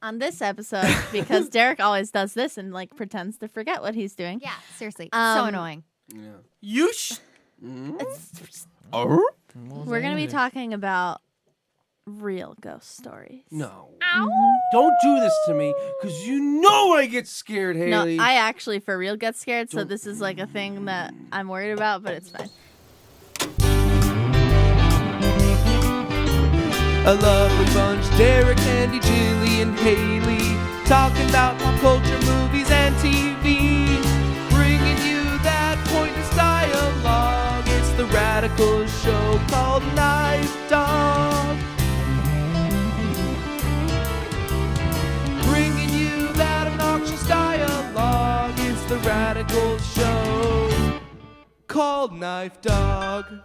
on this episode, because Derek always does this and like pretends to forget what he's doing. Yeah, seriously. So annoying. Yeah. You We're going to be talking about real ghost stories. No. Don't do this to me, because you know I get scared, Haley. No, I actually for real get scared, so this is like a thing that I'm worried about, but it's fine. A lovely bunch, Derek, Andy, Jilly, and Haley, talking about pop culture, movies, and TV, bringing you that pointless dialogue. It's the radical show called KnifeDog. Bringing you that obnoxious dialogue. It's the radical show called KnifeDog.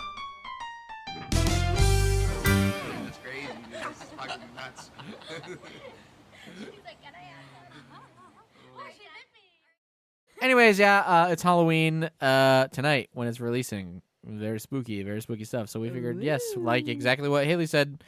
Anyways, it's Halloween tonight when it's releasing. Very spooky stuff. So we figured, yes, like exactly what Haley said,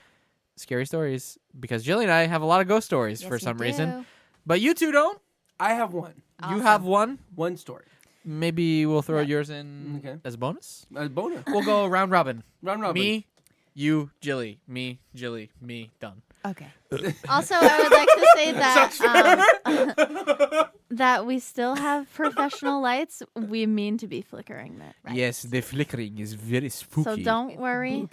scary stories. Because Jilly and I have a lot of ghost stories for some reason. But you two don't. I have one. Awesome. You have one? One story. Maybe we'll throw yours in as a bonus? A bonus. We'll go round robin. Round robin. Me, you, Jilly. Me, Jilly, me, done. Okay. Also, I would like to say that that we still have professional lights. We mean to be flickering that. Right? Yes, the flickering is very spooky. So don't worry.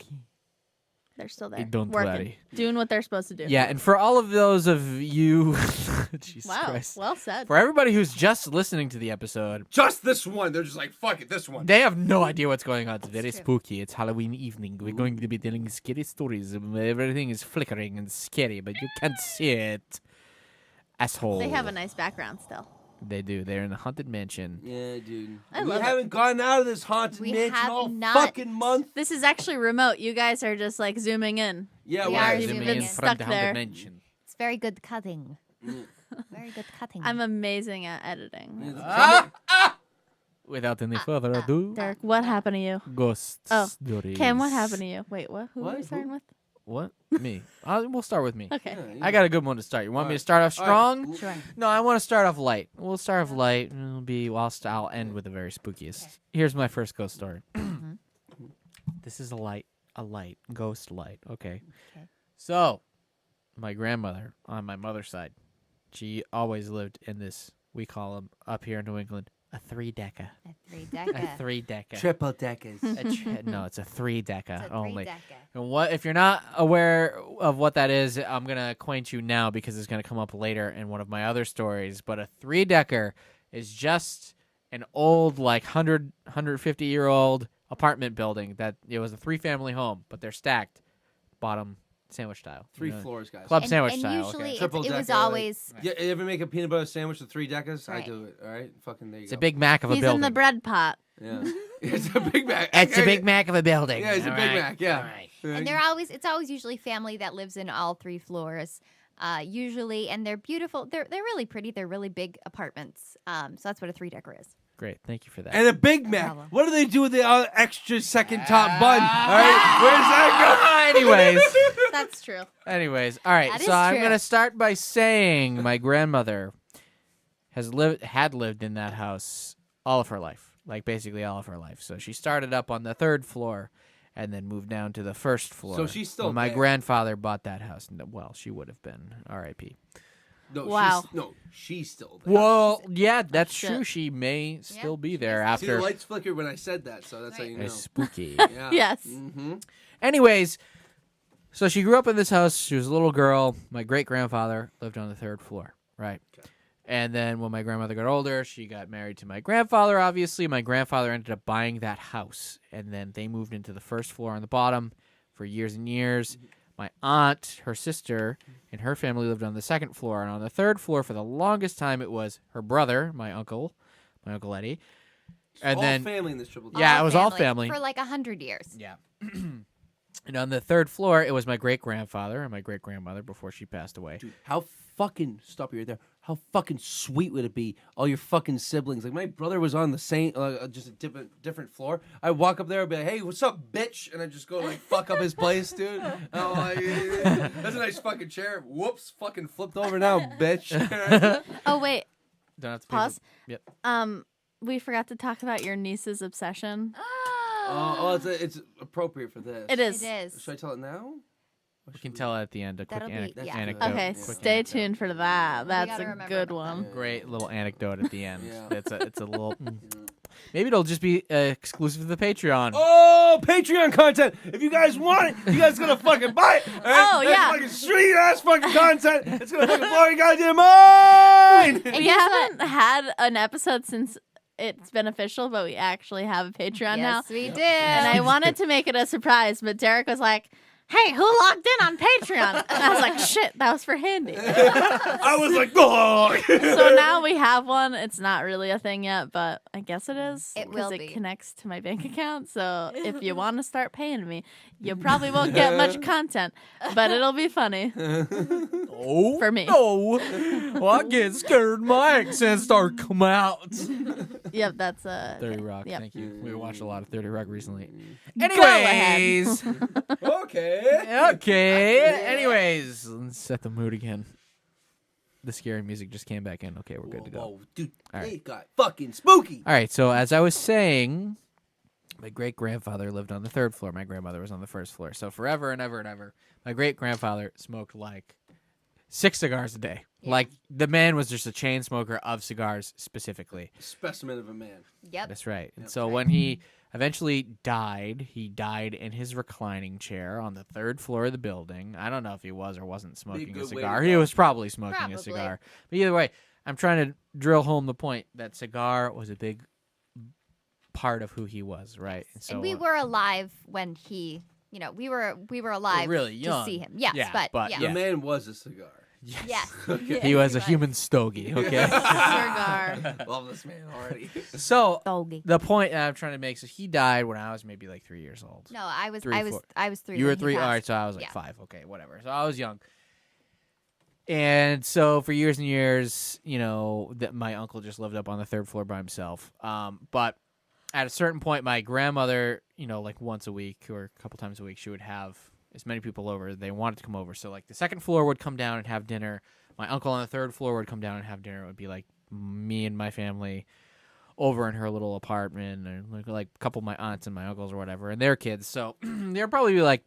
They're still there. Don't working, worry. Doing what they're supposed to do. Yeah, and for all of those of you... Jesus wow, Christ. Well said. For everybody who's just listening to the episode... Just this one. They're just like, fuck it, this one. They have no idea what's going on. It's very spooky. It's Halloween evening. We're going to be telling scary stories. Everything is flickering and scary, but you can't see it. Asshole. They have a nice background still. They do. They're in a haunted mansion. Yeah, dude. We haven't gotten out of this haunted mansion all fucking month. This is actually remote. You guys are just like zooming in. Yeah, we are You've zooming been in stuck from the there. haunted mansion. It's very good cutting. Very good cutting. I'm amazing at editing. Without any further ado, Derek, what happened to you? ghost stories. Cam, what happened to you? Wait, what? Who are we starting with? What? Me. We'll start with me. Okay. I got a good one to start. You want me to start off strong? Right. Sure. No, I want to start off light. We'll start off light. And it'll be I'll end with the very spookiest. Okay. Here's my first ghost story. This is a ghost light. Okay. So, my grandmother on my mother's side, she always lived in this. We call them up here in New England a 3-decker. A 3-decker. A 3-decker. Triple deckers. No, it's a 3-decker It's a only. 3-decker. And what if you're not aware of what that is, I'm going to acquaint you now because it's going to come up later in one of my other stories. But a 3-decker is just an old, like 150-year-old apartment building that it was a 3-family home, but they're stacked bottom sandwich style. 3 floors, guys. Club sandwich and style. usually Okay. Triple it was decker, always... Yeah, you ever make a peanut butter sandwich with 3 deckers? Right. I do it. All right, fucking there you It's go. a Big Mac of a He's building. in the bread pot. Yeah, it's a Big Mac. It's a Big Mac of a building. Yeah, it's a All Big right. Mac. Yeah. All right. And it's always usually family that lives in all 3 floors. Usually, and they're beautiful. They're really pretty. They're really big apartments. So that's what a 3-decker is. Great. Thank you for that. And a Big Mac. problem. What do they do with the extra second top bun? All right, where's that Anyways. That's true. Anyways, all right. That So is I'm true. gonna start by saying my grandmother had lived in that house all of her life, like basically all of her life. So she started up on the 3rd floor, and then moved down to the 1st floor. So she's still when my there. grandfather bought that house. Well, she would have been R.I.P. No, Wow. she's still there. Well, yeah, that's shit. true. She may still be there See, the after. lights flickered when I said that, so that's how you know. It's spooky. Yeah. Yes. Mm-hmm. Anyways, so she grew up in this house. She was a little girl. My great-grandfather lived on the 3rd floor, right? Okay. And then when my grandmother got older, she got married to my grandfather, obviously. My grandfather ended up buying that house, and then they moved into the 1st floor on the bottom for years and years. My aunt, her sister, and her family lived on the 2nd floor. And on the 3rd floor, for the longest time, it was her brother, my Uncle Eddie. And all then family in this triple. Yeah, it was all family. For like 100 years. Yeah. And on the third floor, it was my great-grandfather and my great-grandmother before she passed away. Dude, how fucking stop you right there. How fucking sweet would it be? All your fucking siblings. Like my brother was on the same, just a different floor. I walk up there and be like, "Hey, what's up, bitch?" And I just go like fuck up his place, dude. And I'm like, "That's a nice fucking chair." Whoops, fucking flipped over now, bitch. Oh wait, Don't have to pay pause. Yep. We forgot to talk about your niece's obsession. It's appropriate for this. It is. It is. Should I tell it now? We can tell at the end a quick That'll be- yeah. anecdote. Okay, Quick stay anecdote. tuned for that. That's gotta a remember good about one. Great little anecdote at the end. Yeah. It's a little. Maybe it'll just be exclusive to the Patreon. Oh, Patreon content. If you guys want it, you guys gonna fucking buy it. All right? Oh, That's yeah. fucking sweet ass fucking content. It's gonna fucking blow your goddamn mind. We haven't had an episode since it's been official, but we actually have a Patreon now. Yes, we did. And I wanted to make it a surprise, but Derek was like, "Hey, who logged in on Patreon?" And I was like, "Shit, that was for Handy." I was like, oh. So now we have one. It's not really a thing yet, but I guess it is. It will 'cause be. It connects to my bank account. So if you want to start paying me, you probably won't get much content, but it'll be funny Oh, for me. no. Well, I get scared. My accents start coming out. Yep, that's 30 Rock. Yep. Thank you. We watched a lot of 30 Rock recently. Go ahead. Anyways. Okay. Okay. Anyways, let's set the mood again. The scary music just came back in. Okay, we're good to go. Whoa, dude, All right. they got fucking spooky. All right, so as I was saying, my great-grandfather lived on the third floor. My grandmother was on the first floor. So forever and ever and ever, my great-grandfather smoked like 6 cigars a day. Yeah. Like, the man was just a chain smoker of cigars specifically. Specimen of a man. Yep. That's right. And Yep. so when he eventually died, he died in his reclining chair on the third floor of the building. I don't know if he was or wasn't smoking a good way to cigar. go. He was probably smoking Probably. a cigar. But either way, I'm trying to drill home the point that cigar was a big part of who he was, right? So And we were alive when he, we were alive really young. to see him. Yes, Yeah, but but yeah. The man was a cigar. Yes. he was a human stogie, okay? cigar. Love this man already. So Doggy. the point that I'm trying to make is he died when I was maybe like 3 years old. No, I was 3, 4. 3. You were when he 3? All passed. right, so I was like Yeah. 5. Okay, whatever. So I was young. And so for years and years, that my uncle just lived up on the third floor by himself. But at a certain point, my grandmother, like once a week or a couple times a week, she would have as many people over as they wanted to come over. So like the second floor would come down and have dinner. My uncle on the third floor would come down and have dinner. It would be like me and my family over in her little apartment, and like a couple of my aunts and my uncles or whatever, and their kids. So there'd probably be like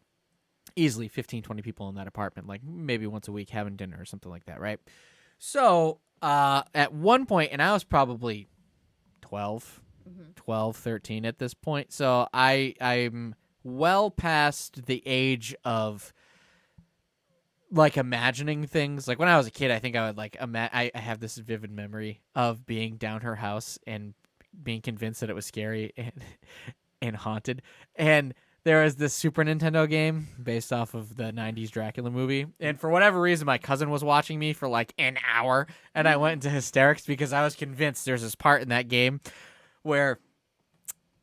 easily 15, 20 people in that apartment, like maybe once a week having dinner or something like that, right? So at one point, and I was probably 12, 13 at this point. So I'm well past the age of like imagining things. Like when I was a kid, I think I would like I have this vivid memory of being down her house and being convinced that it was scary and haunted. And there was this Super Nintendo game based off of the 90s Dracula movie. And for whatever reason, my cousin was watching me for like an hour, and I went into hysterics because I was convinced there's this part in that game where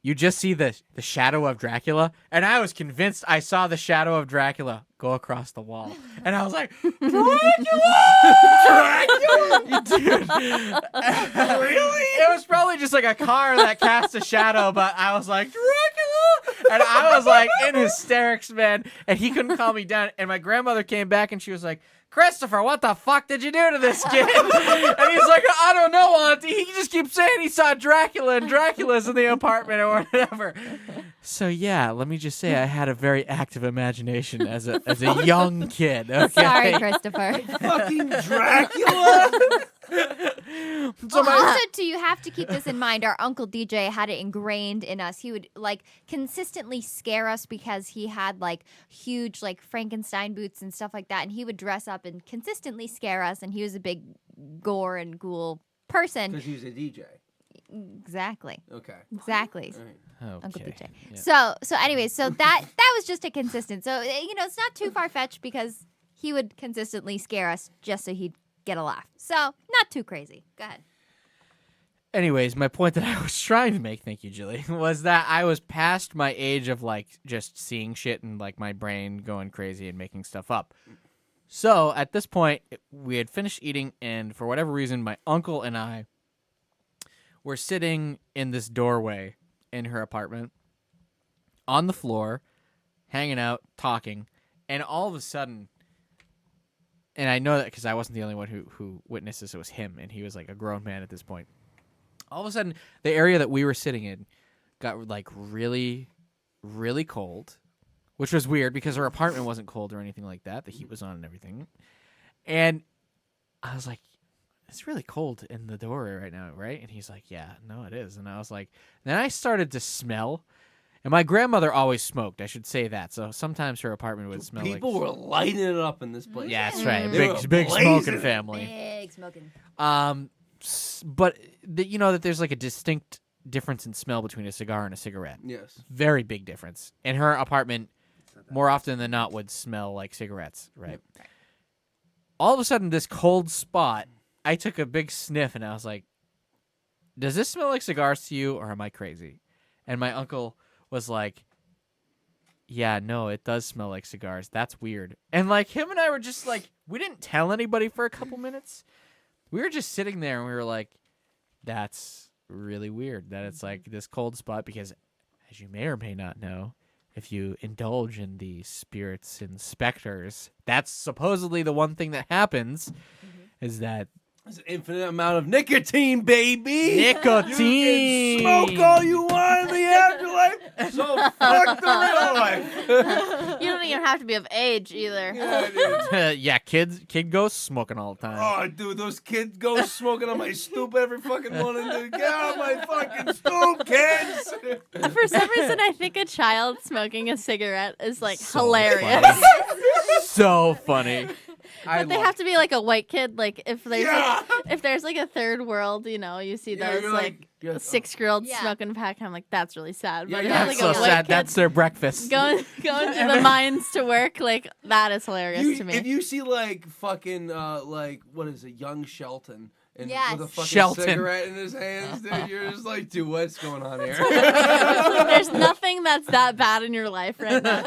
you just see the shadow of Dracula, and I was convinced I saw the shadow of Dracula go across the wall. And I was like, Dracula! Dude. Really? It was probably just like a car that cast a shadow, but I was like, Dracula! And I was like in hysterics, man, and he couldn't calm me down. And my grandmother came back, and she was like, Christopher, what the fuck did you do to this kid? And he's like, I don't know, Auntie. He just keeps saying he saw Dracula and Dracula's in the apartment or whatever. So yeah, let me just say I had a very active imagination as a young kid. Okay? Sorry, Christopher. Fucking Dracula. So Also, too, you have to keep this in mind. Our Uncle DJ had it ingrained in us. He would like consistently scare us because he had like huge like Frankenstein boots and stuff like that, and he would dress up and consistently scare us. And he was a big gore and ghoul person. Because he was a DJ. Exactly. Okay. Exactly. All right. Uncle Okay. DJ. Yeah. So anyways, so that was just a consistent. So it's not too far fetched because he would consistently scare us just so he'd get a laugh. So not too crazy. Go ahead. anyways, my point that I was trying to make, thank you, Julie, was that I was past my age of like just seeing shit and like my brain going crazy and making stuff up. So at this point, we had finished eating, and for whatever reason, my uncle and I were sitting in this doorway in her apartment on the floor, hanging out, talking, and all of a sudden, and I know that because I wasn't the only one who witnessed this, it was him, and he was like a grown man at this point. All of a sudden, the area that we were sitting in got like really, really cold, which was weird because her apartment wasn't cold or anything like that. The heat was on and everything. And I was like, it's really cold in the doorway right now, right? And he's like, yeah, no, it is. And I was like, then I started to smell. And my grandmother always smoked, I should say that. So sometimes her apartment would smell like... People were lighting it up in this place. Yeah, that's right. They were Big smoking blazing. family. Big smoking. But you know that there's like a distinct difference in smell between a cigar and a cigarette. Yes. Very big difference. And her apartment, more often than not, would smell like cigarettes, right? Right. All of a sudden, this cold spot, I took a big sniff, and I was like, does this smell like cigars to you, or am I crazy? And my uncle was like, yeah, no, it does smell like cigars. That's weird. And like him and I were just like, we didn't tell anybody for a couple minutes. We were just sitting there, and we were like, that's really weird that it's like this cold spot, because as you may or may not know, if you indulge in the spirits and specters, that's supposedly the one thing that happens, is that There's an infinite amount of nicotine, baby. nicotine. You can smoke all you want in the afterlife, so fuck the real life. You don't even have to be of age either. Yeah, dude. Yeah, kid ghosts smoking all the time. Oh, dude, those kids go smoking on my stoop every fucking morning, dude. Get out of my fucking stoop, kids. For some reason, I think a child smoking a cigarette is like So hilarious. funny. So funny. But they have to be like a white kid. Like if there's Yeah. if there's like a third world, you know, you see Yeah, those you're like yeah, 6-year-olds Yeah. smoking a pack. I'm like, that's really sad. But Yeah, if that's you have, so like a white sad. kid That's their breakfast. going to the mines to work, like that is hilarious to me. If you see like fucking like what is it, young Shelton, and Yes. with a fucking Shelton. cigarette in his hands, dude, you're just like, dude, what's going on here? There's nothing that's that bad in your life right now.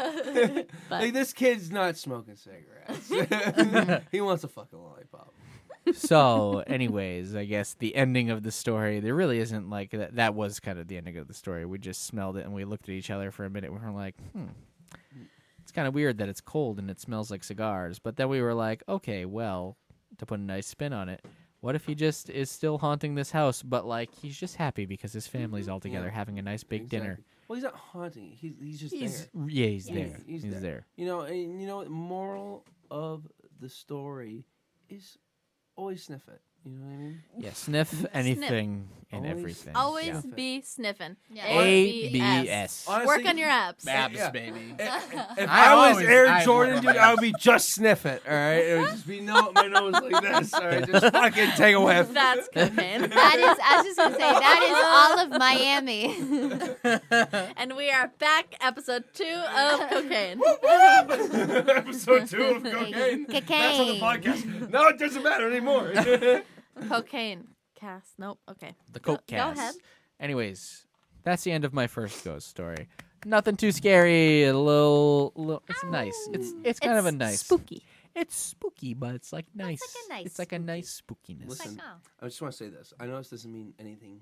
But Like, this kid's not smoking cigarettes. He wants a fucking lollipop. So, anyways, I guess the ending of the story, there really isn't like that. That was kind of the ending of the story. We just smelled it and we looked at each other for a minute. We were like, it's kind of weird that it's cold and it smells like cigars. But then we were like, okay, well, to put a nice spin on it, what if he just is still haunting this house, but like he's just happy because his family's all together having a nice big dinner? Well, he's not haunting. He's just He's there. yeah, he's Yeah. there. He's He's there. there. You know, and you know what? Moral of the story is always sniff it. You know what I mean? Yeah, sniff anything and Always- everything. always Yeah. be sniffing. Yeah. ABS. Honestly, Work on your abs. Abs, Yeah. baby. If I I was always- Air I Jordan, work on dude, my I would be just sniff it. All right, it would just be my nose like this. All right, just fucking take a whiff. That's cocaine. That is, I was just gonna say, that is all of Miami. And we are back, episode 2 of cocaine. Episode 2 of cocaine. That's on the podcast. No, it doesn't matter anymore. Cocaine cast. Nope. Okay. The Coke Go cast. ahead. Anyways, that's the end of my first ghost story. Nothing too scary. A little it's nice. It's kind of a nice. spooky. It's spooky, but it's like nice. like a nice It's like a nice spookiness. Listen. Like, oh. I just want to say this. I know this doesn't mean anything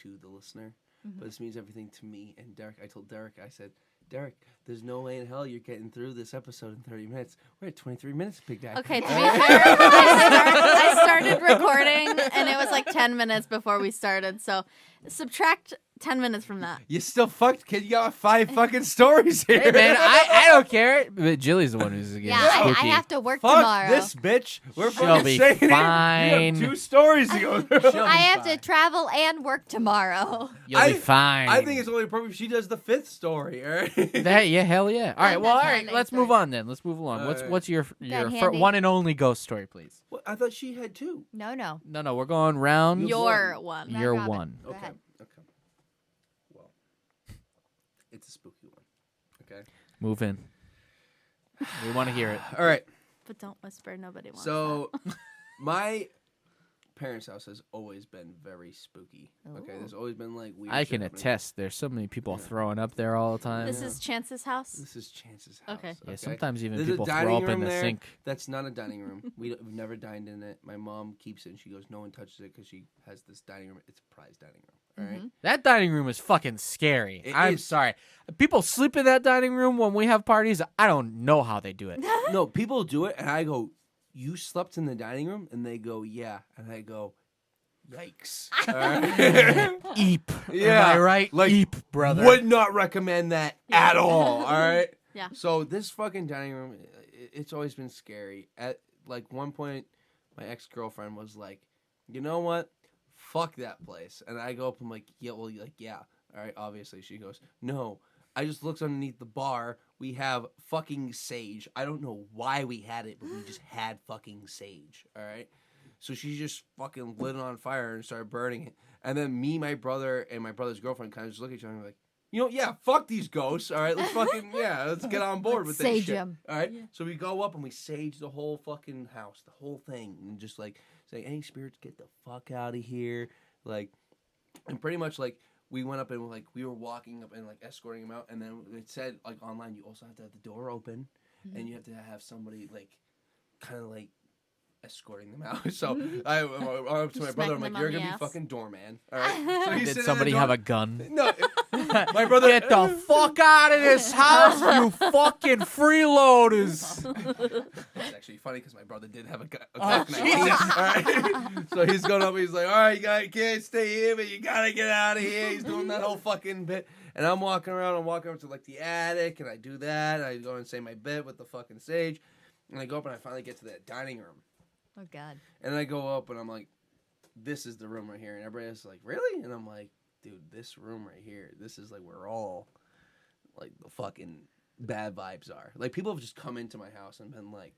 to the listener, but this means everything to me and Derek. I told Derek, I said, Derek, there's no way in hell you're getting through this episode in 30 minutes. We're at 23 minutes, big guy. Okay, to be fair, I started recording and it was like 10 minutes before we started. So subtract 10 minutes from that. You still fucked, kid. You got 5 fucking stories here. Hey man, I don't care. But Jilly's the one who's getting Yeah, I spooky. have to work Fuck tomorrow. this bitch. We're She'll fucking be saying it. fine. We have 2 stories to go through. I have to travel and work tomorrow. You'll be fine. I think it's only appropriate if she does the 5th story, all right? that. Yeah, hell yeah. All right, I'm well, not all right. counting, Let's sorry. move on then. Let's move along. All right. What's your handy. one and only ghost story, please? Well, I thought she had 2. No. No, we're going round. Your one. Round Your robin. one. Go ahead. Okay. Well, it's a spooky one. Okay. Move in. We want to hear it. All right. But don't whisper. Nobody wants So, my parents' house has always been very spooky. Okay, there's always been like weird. I shit can happening. attest. There's so many people throwing up there all the time. This is Chance's house. This is Chance's house. Okay. Yeah, sometimes even There's a people throw dining up in room the there. sink. That's not a dining room. We've never dined in it. My mom keeps it, and she goes, "No one touches it because she has this dining room. It's a prize dining room." All right. That dining room is fucking scary. It I'm is. sorry. People sleep in that dining room when we have parties. I don't know how they do it. No, people do it, and I go, "You slept in the dining room?" And they go, "Yeah." And I go, "Yikes!" All right? Eep. Yeah, Am I right? like, Eep, brother. Would not recommend that at all. All right. Yeah. So this fucking dining room, it's always been scary. At like one point, my ex-girlfriend was like, "You know what? Fuck that place." And I go up, I'm like, "Yeah, well, like, yeah, all right." Obviously, she goes, "No." I just looked underneath the bar. We have fucking sage. I don't know why we had it, but we just had fucking sage. All right. So she just fucking lit it on fire and started burning it. And then me, my brother, and my brother's girlfriend kind of just look at each other and like, yeah, fuck these ghosts. All right, let's fucking, let's get on board with this sage shit. 'em. All right. Yeah. So we go up and we sage the whole fucking house, the whole thing, and just like say, "Any spirits, get the fuck out of here." Like, and pretty much like we went up and like we were walking up and like escorting him out, and then it said like online you also have to have the door open, and you have to have somebody like kind of like escorting them out. So I went up to my brother. I'm like, Smacking them "You're on gonna the be ass. fucking doorman." All right. So he's Did sitting somebody at the have door. a gun? No, my brother. Get the fuck out of this house, you fucking freeloaders. It's actually funny because my brother did have a gun. Oh, All right. So he's going up. He's like, "All right, you can't stay here, but you gotta get out of here." He's doing that whole fucking bit, and I'm walking around. I'm walking up to like the attic, and I do that. I go and say my bit with the fucking sage, and I go up and I finally get to that dining room, Oh God. and I go up and I'm like, "This is the room right here," and everybody's like, "Really?" And I'm like, "Dude, this room right here. This is like where all like the fucking bad vibes are. Like people have just come into my house and been like,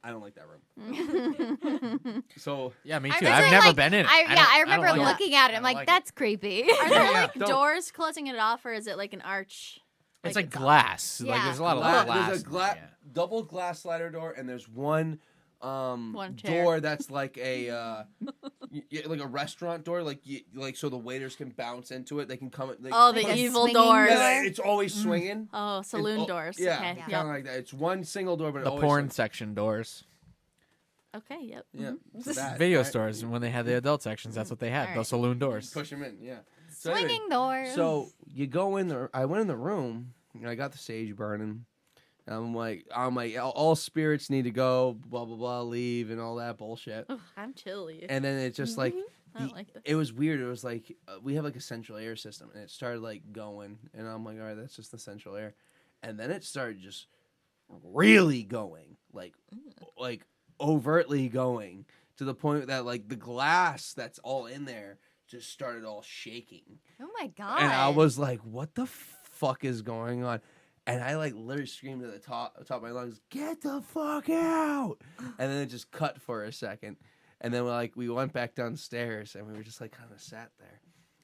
I don't like that room." So Yeah, me I too. remember, I've never like, been in it. I don't remember like it. looking at it. I'm I don't like, like it. that's creepy. Are there like Don't- doors closing it off, or is it like an arch? It's like all- glass. Like Yeah. there's a lot of Gla- glass. there's a double glass slider door, and there's one chair. door that's like a like a restaurant door, like so the waiters can bounce into it. They can come. Oh, the Like a evil swinging doors. door? Yeah, it's always swinging. Oh, saloon It's- doors. Yeah, Okay. kind Yep. of like that. It's one single door, but it The always porn like, section doors. Okay. Yep. yeah, it's that, Video right? stores, and when they had the adult sections, that's what they had. Alright. Those saloon doors. Push them in, yeah. So anyway, Swinging door. So you go in there. I went in the room and I got the sage burning. And I'm like, all spirits need to go. Blah blah blah, leave and all that bullshit. Ugh, I'm chilly. And then it's just like, I don't like this. it was weird. It was like we have like a central air system, and it started like going, and I'm like, all right, that's just the central air. And then it started just really going, like overtly going to the point that like the glass that's all in there just started all shaking. oh my God. And I was like, what the fuck is going on? And I like literally screamed at the top of my lungs, "Get the fuck out!" And then it just cut for a second. And then we went back downstairs and we were just like kind of sat there.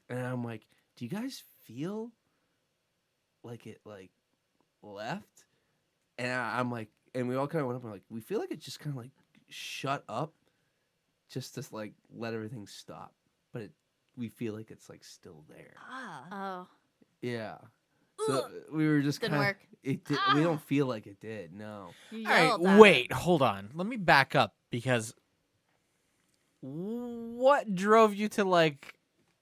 And I'm like, "Do you guys feel like it like left?" And I'm like, and we all kind of went up and like, we feel like it just kind of like shut up just to like let everything stop. But we feel like it's like still there. Ah. Oh. Yeah. So we were just Didn't kind of. work. It did, we don't feel like it did. No. You All right, yelled at wait, hold on. Let me back up because what drove you to like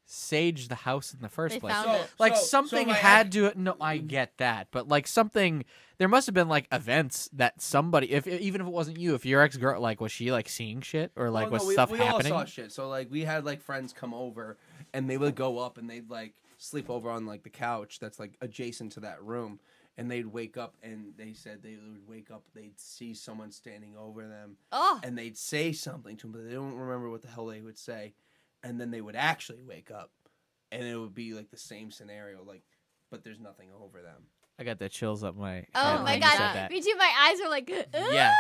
sage the house in the first They place? found it. Like so something my had to. No, I get that, but like something. There must have been like events that somebody, if even if it wasn't you, if your ex girl, like, was she like seeing shit or like was stuff we happening? all saw shit. So like we had like friends come over and they would go up and they'd like sleep over on like the couch that's like adjacent to that room, and they'd wake up and they said they would wake up, they'd see someone standing over them, Oh. and they'd say something to them, but they don't remember what the hell they would say, and then they would actually wake up, and it would be like the same scenario, like, but there's nothing over them. I got the chills up my. head Oh when my you God. said that. Me too. My eyes were like, Yeah.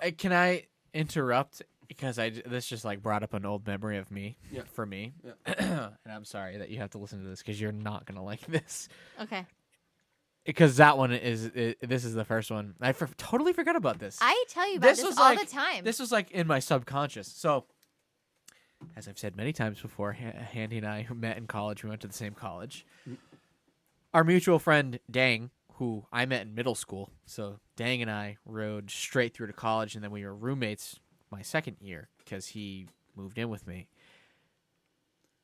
Yeah. Can I interrupt? Because this just like brought up an old memory of me. Yeah. For me. Yeah. And I'm sorry that you have to listen to this because you're not gonna like this. Okay. Because that one this is the first one. I totally forgot about this. I tell you about this was all like, the time. This was like in my subconscious. So as I've said many times before, Handy and I met in college. We went to the same college. Our mutual friend, Dang, who I met in middle school. So Dang and I rode straight through to college, and then we were roommates my second year because he moved in with me.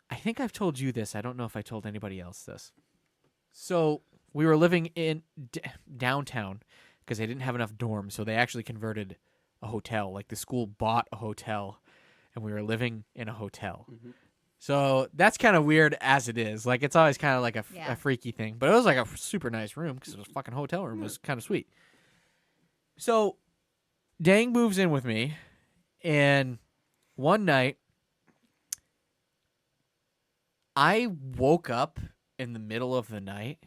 I think I've told you this. I don't know if I told anybody else this. So we were living in downtown because they didn't have enough dorms, so they actually converted a hotel. Like the school bought a hotel, and we were living in a hotel. Mm-hmm. So that's kind of weird as it is. Like it's always kind of like a freaky thing, but it was like a super nice room because it was a fucking hotel room. It was kind of sweet. So Dang moves in with me, and one night I woke up in the middle of the night.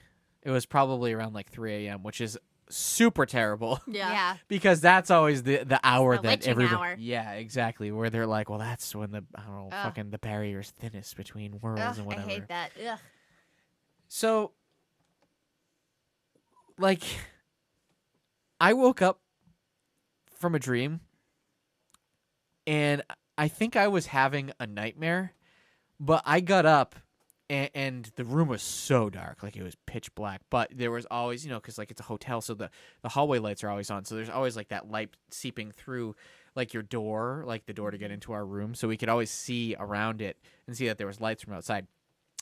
It was probably around like 3 a.m., which is super terrible. Yeah. Because that's always the hour The that witching everybody. hour. Yeah, exactly. Where they're like, well, that's when fucking the barrier's thinnest between worlds and I whatever. hate that. Ugh. So, like, I woke up from a dream, and I think I was having a nightmare, but I got up. And the room was so dark, like it was pitch black. But there was always, because like it's a hotel, so the hallway lights are always on. So there's always like that light seeping through, like your door, like the door to get into our room. So we could always see around it and see that there was lights from outside.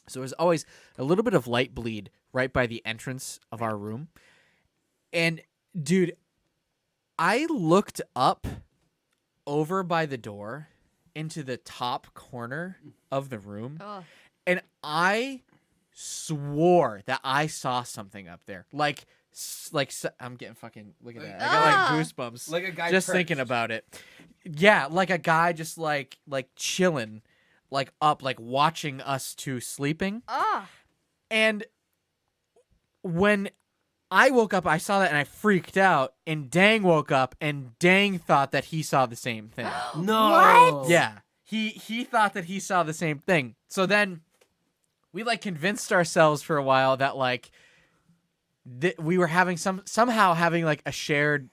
So there was always a little bit of light bleed right by the entrance of our room. And dude, I looked up over by the door into the top corner of the room. Oh. And I swore that I saw something up there. Like I'm getting fucking, look at that. I got like goosebumps. Like a guy just perched. thinking about it. Yeah, like a guy just like chilling, like up, like watching us two sleeping. Oh. And when I woke up, I saw that and I freaked out. And Dang woke up and Dang thought that he saw the same thing. No. What? Yeah. He thought that he saw the same thing. So then we like convinced ourselves for a while that like we were having somehow having like a shared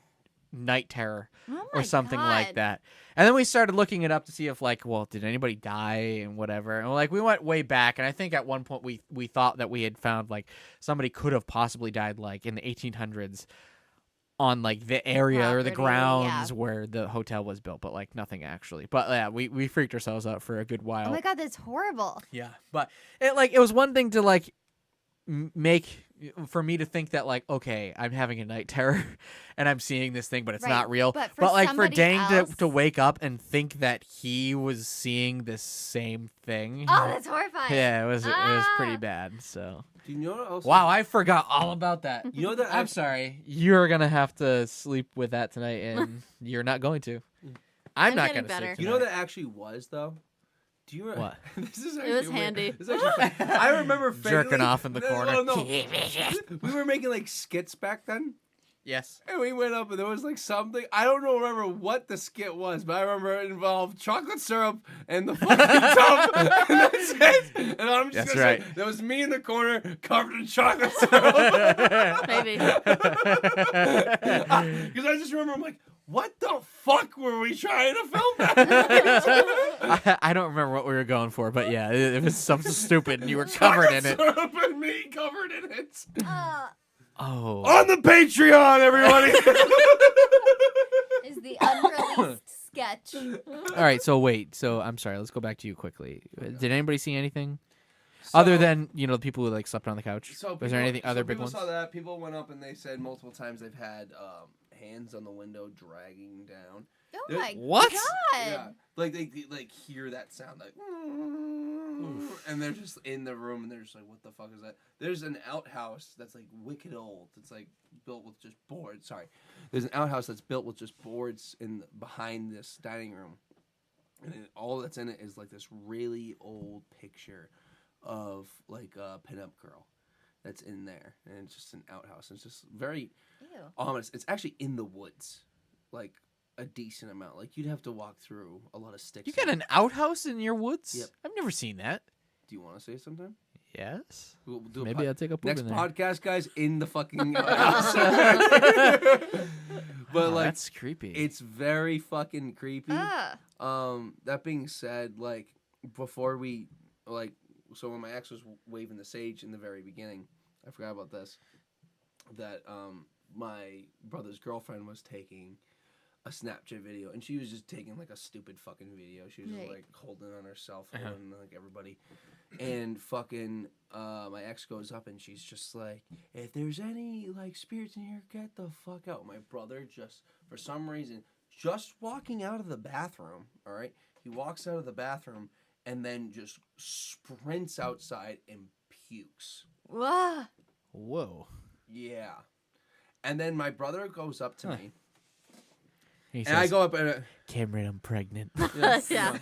night terror or something like that. And then we started looking it up to see if like, well, did anybody die and whatever. And like we went way back, and I think at one point we thought that we had found like somebody could have possibly died like in the 1800s on like the area or the grounds where the hotel was built, but like nothing actually. But yeah, we freaked ourselves out for a good while. Oh my god, that's horrible. Yeah, but it was one thing to like make for me to think that like, okay, I'm having a night terror and I'm seeing this thing, but it's not real. But like for Dang else... to wake up and think that he was seeing the same thing. Oh, that's horrifying. Yeah, it was pretty bad. So. Do you know what else? Wow, I forgot all about that. You know that? I'm sorry. You're gonna have to sleep with that tonight, and you're not going to. I'm not gonna better. sleep tonight. You know what that actually was though? Do you remember? What? This is It actually was weird. handy. This is actually fun. I remember Jerking off in the corner. No. We were making like skits back then. Yes. And we went up and there was like something. I don't remember what the skit was, but I remember it involved chocolate syrup and the fucking tub. And that's it. And I'm just gonna say, there was me in the corner covered in chocolate syrup. Maybe. Because I just remember, I'm like, what the fuck were we trying to film that? I don't remember what we were going for, but yeah, it was something stupid, and you were covered in it. Syrup and me covered in it. Oh. On the Patreon, everybody. Is the unreleased sketch. All right, so wait. So I'm sorry. Let's go back to you quickly. Did anybody see anything other than the people who like slept on the couch? Was there anything other big ones? People saw that. People went up and they said multiple times they've had hands on the window dragging down. Oh my What? god. Yeah, like they like hear that sound like, and they're just in the room and they're just like, what the fuck is that? There's an outhouse that's like wicked old. It's like built with just boards. Sorry, there's an outhouse that's built with just boards behind this dining room, and all that's in it is like this really old picture of like a pinup girl that's in there, and it's just an outhouse. It's just very ominous. It's actually in the woods, like a decent amount. Like you'd have to walk through a lot of sticks. You got an outhouse in your woods? Yep. have never seen that. Do you want to say it sometime? Yes. We'll do Maybe I'll take a poop next in there. podcast, guys, in the fucking house. But like, that's creepy. it's very fucking creepy. That being said, like, before we like, so when my ex was waving the sage in the very beginning, I forgot about this. That my brother's girlfriend was taking a Snapchat video, and she was just taking like a stupid fucking video. She was just, like holding on her cell phone, like everybody. And fucking my ex goes up and she's just like, if there's any like spirits in here, get the fuck out. My brother just for some reason just walking out of the bathroom, all right? He walks out of the bathroom and then just sprints outside and pukes. Whoa. Yeah. And then my brother goes up to me. He And says, I go up and Cameron, I'm pregnant. yeah,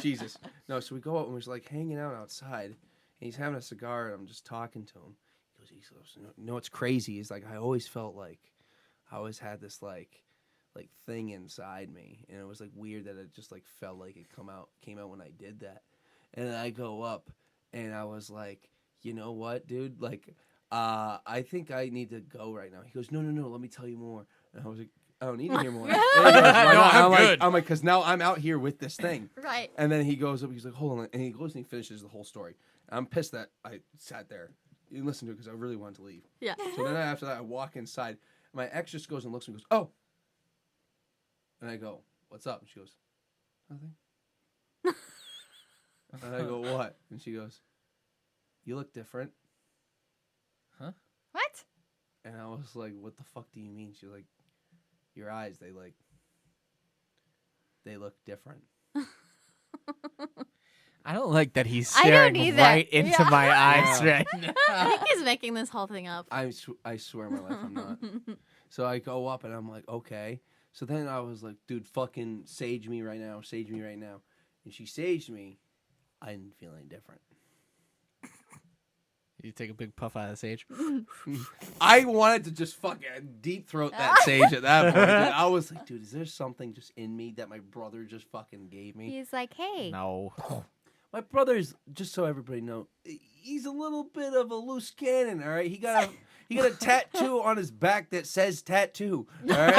Jesus. No, so we go up and we're just like hanging out outside, and he's having a cigar, and I'm just talking to him. He goes, you know what's crazy? He's like, I always felt like I always had this like thing inside me, and it was like weird that it just like felt like it came out when I did that. And then I go up, and I was like, you know what, dude? Like, I think I need to go right now. He goes, no, let me tell you more. And I was like, I don't need to hear more. And he goes, "Why not?" I'm good. I'm like, because now I'm out here with this thing. Right. And then he goes up, he's like, hold on. And he goes and he finishes the whole story. I'm pissed that I sat there and listened to it because I really wanted to leave. Yeah. So then after that, I walk inside. My ex just goes and looks and goes, oh. And I go, what's up? And she goes, nothing. And I go, what? And she goes, you look different. What? And I was like, what the fuck do you mean? She's like, your eyes, they look different. I don't like that he's I don't staring either. right into Yeah. my eyes Yeah. right now. I think he's making this whole thing up. I swear my life I'm not. So I go up and I'm like, okay. So then I was like, dude, fucking sage me right now. Sage me right now. And she saged me. I didn't feel any different. You take a big puff out of the sage. I wanted to just fucking deep throat that sage at that point. Dude. I was like, dude, is there something just in me that my brother just fucking gave me? He's like, hey. No. My brother's, just so everybody knows, he's a little bit of a loose cannon, all right? He got a tattoo on his back that says tattoo, all right?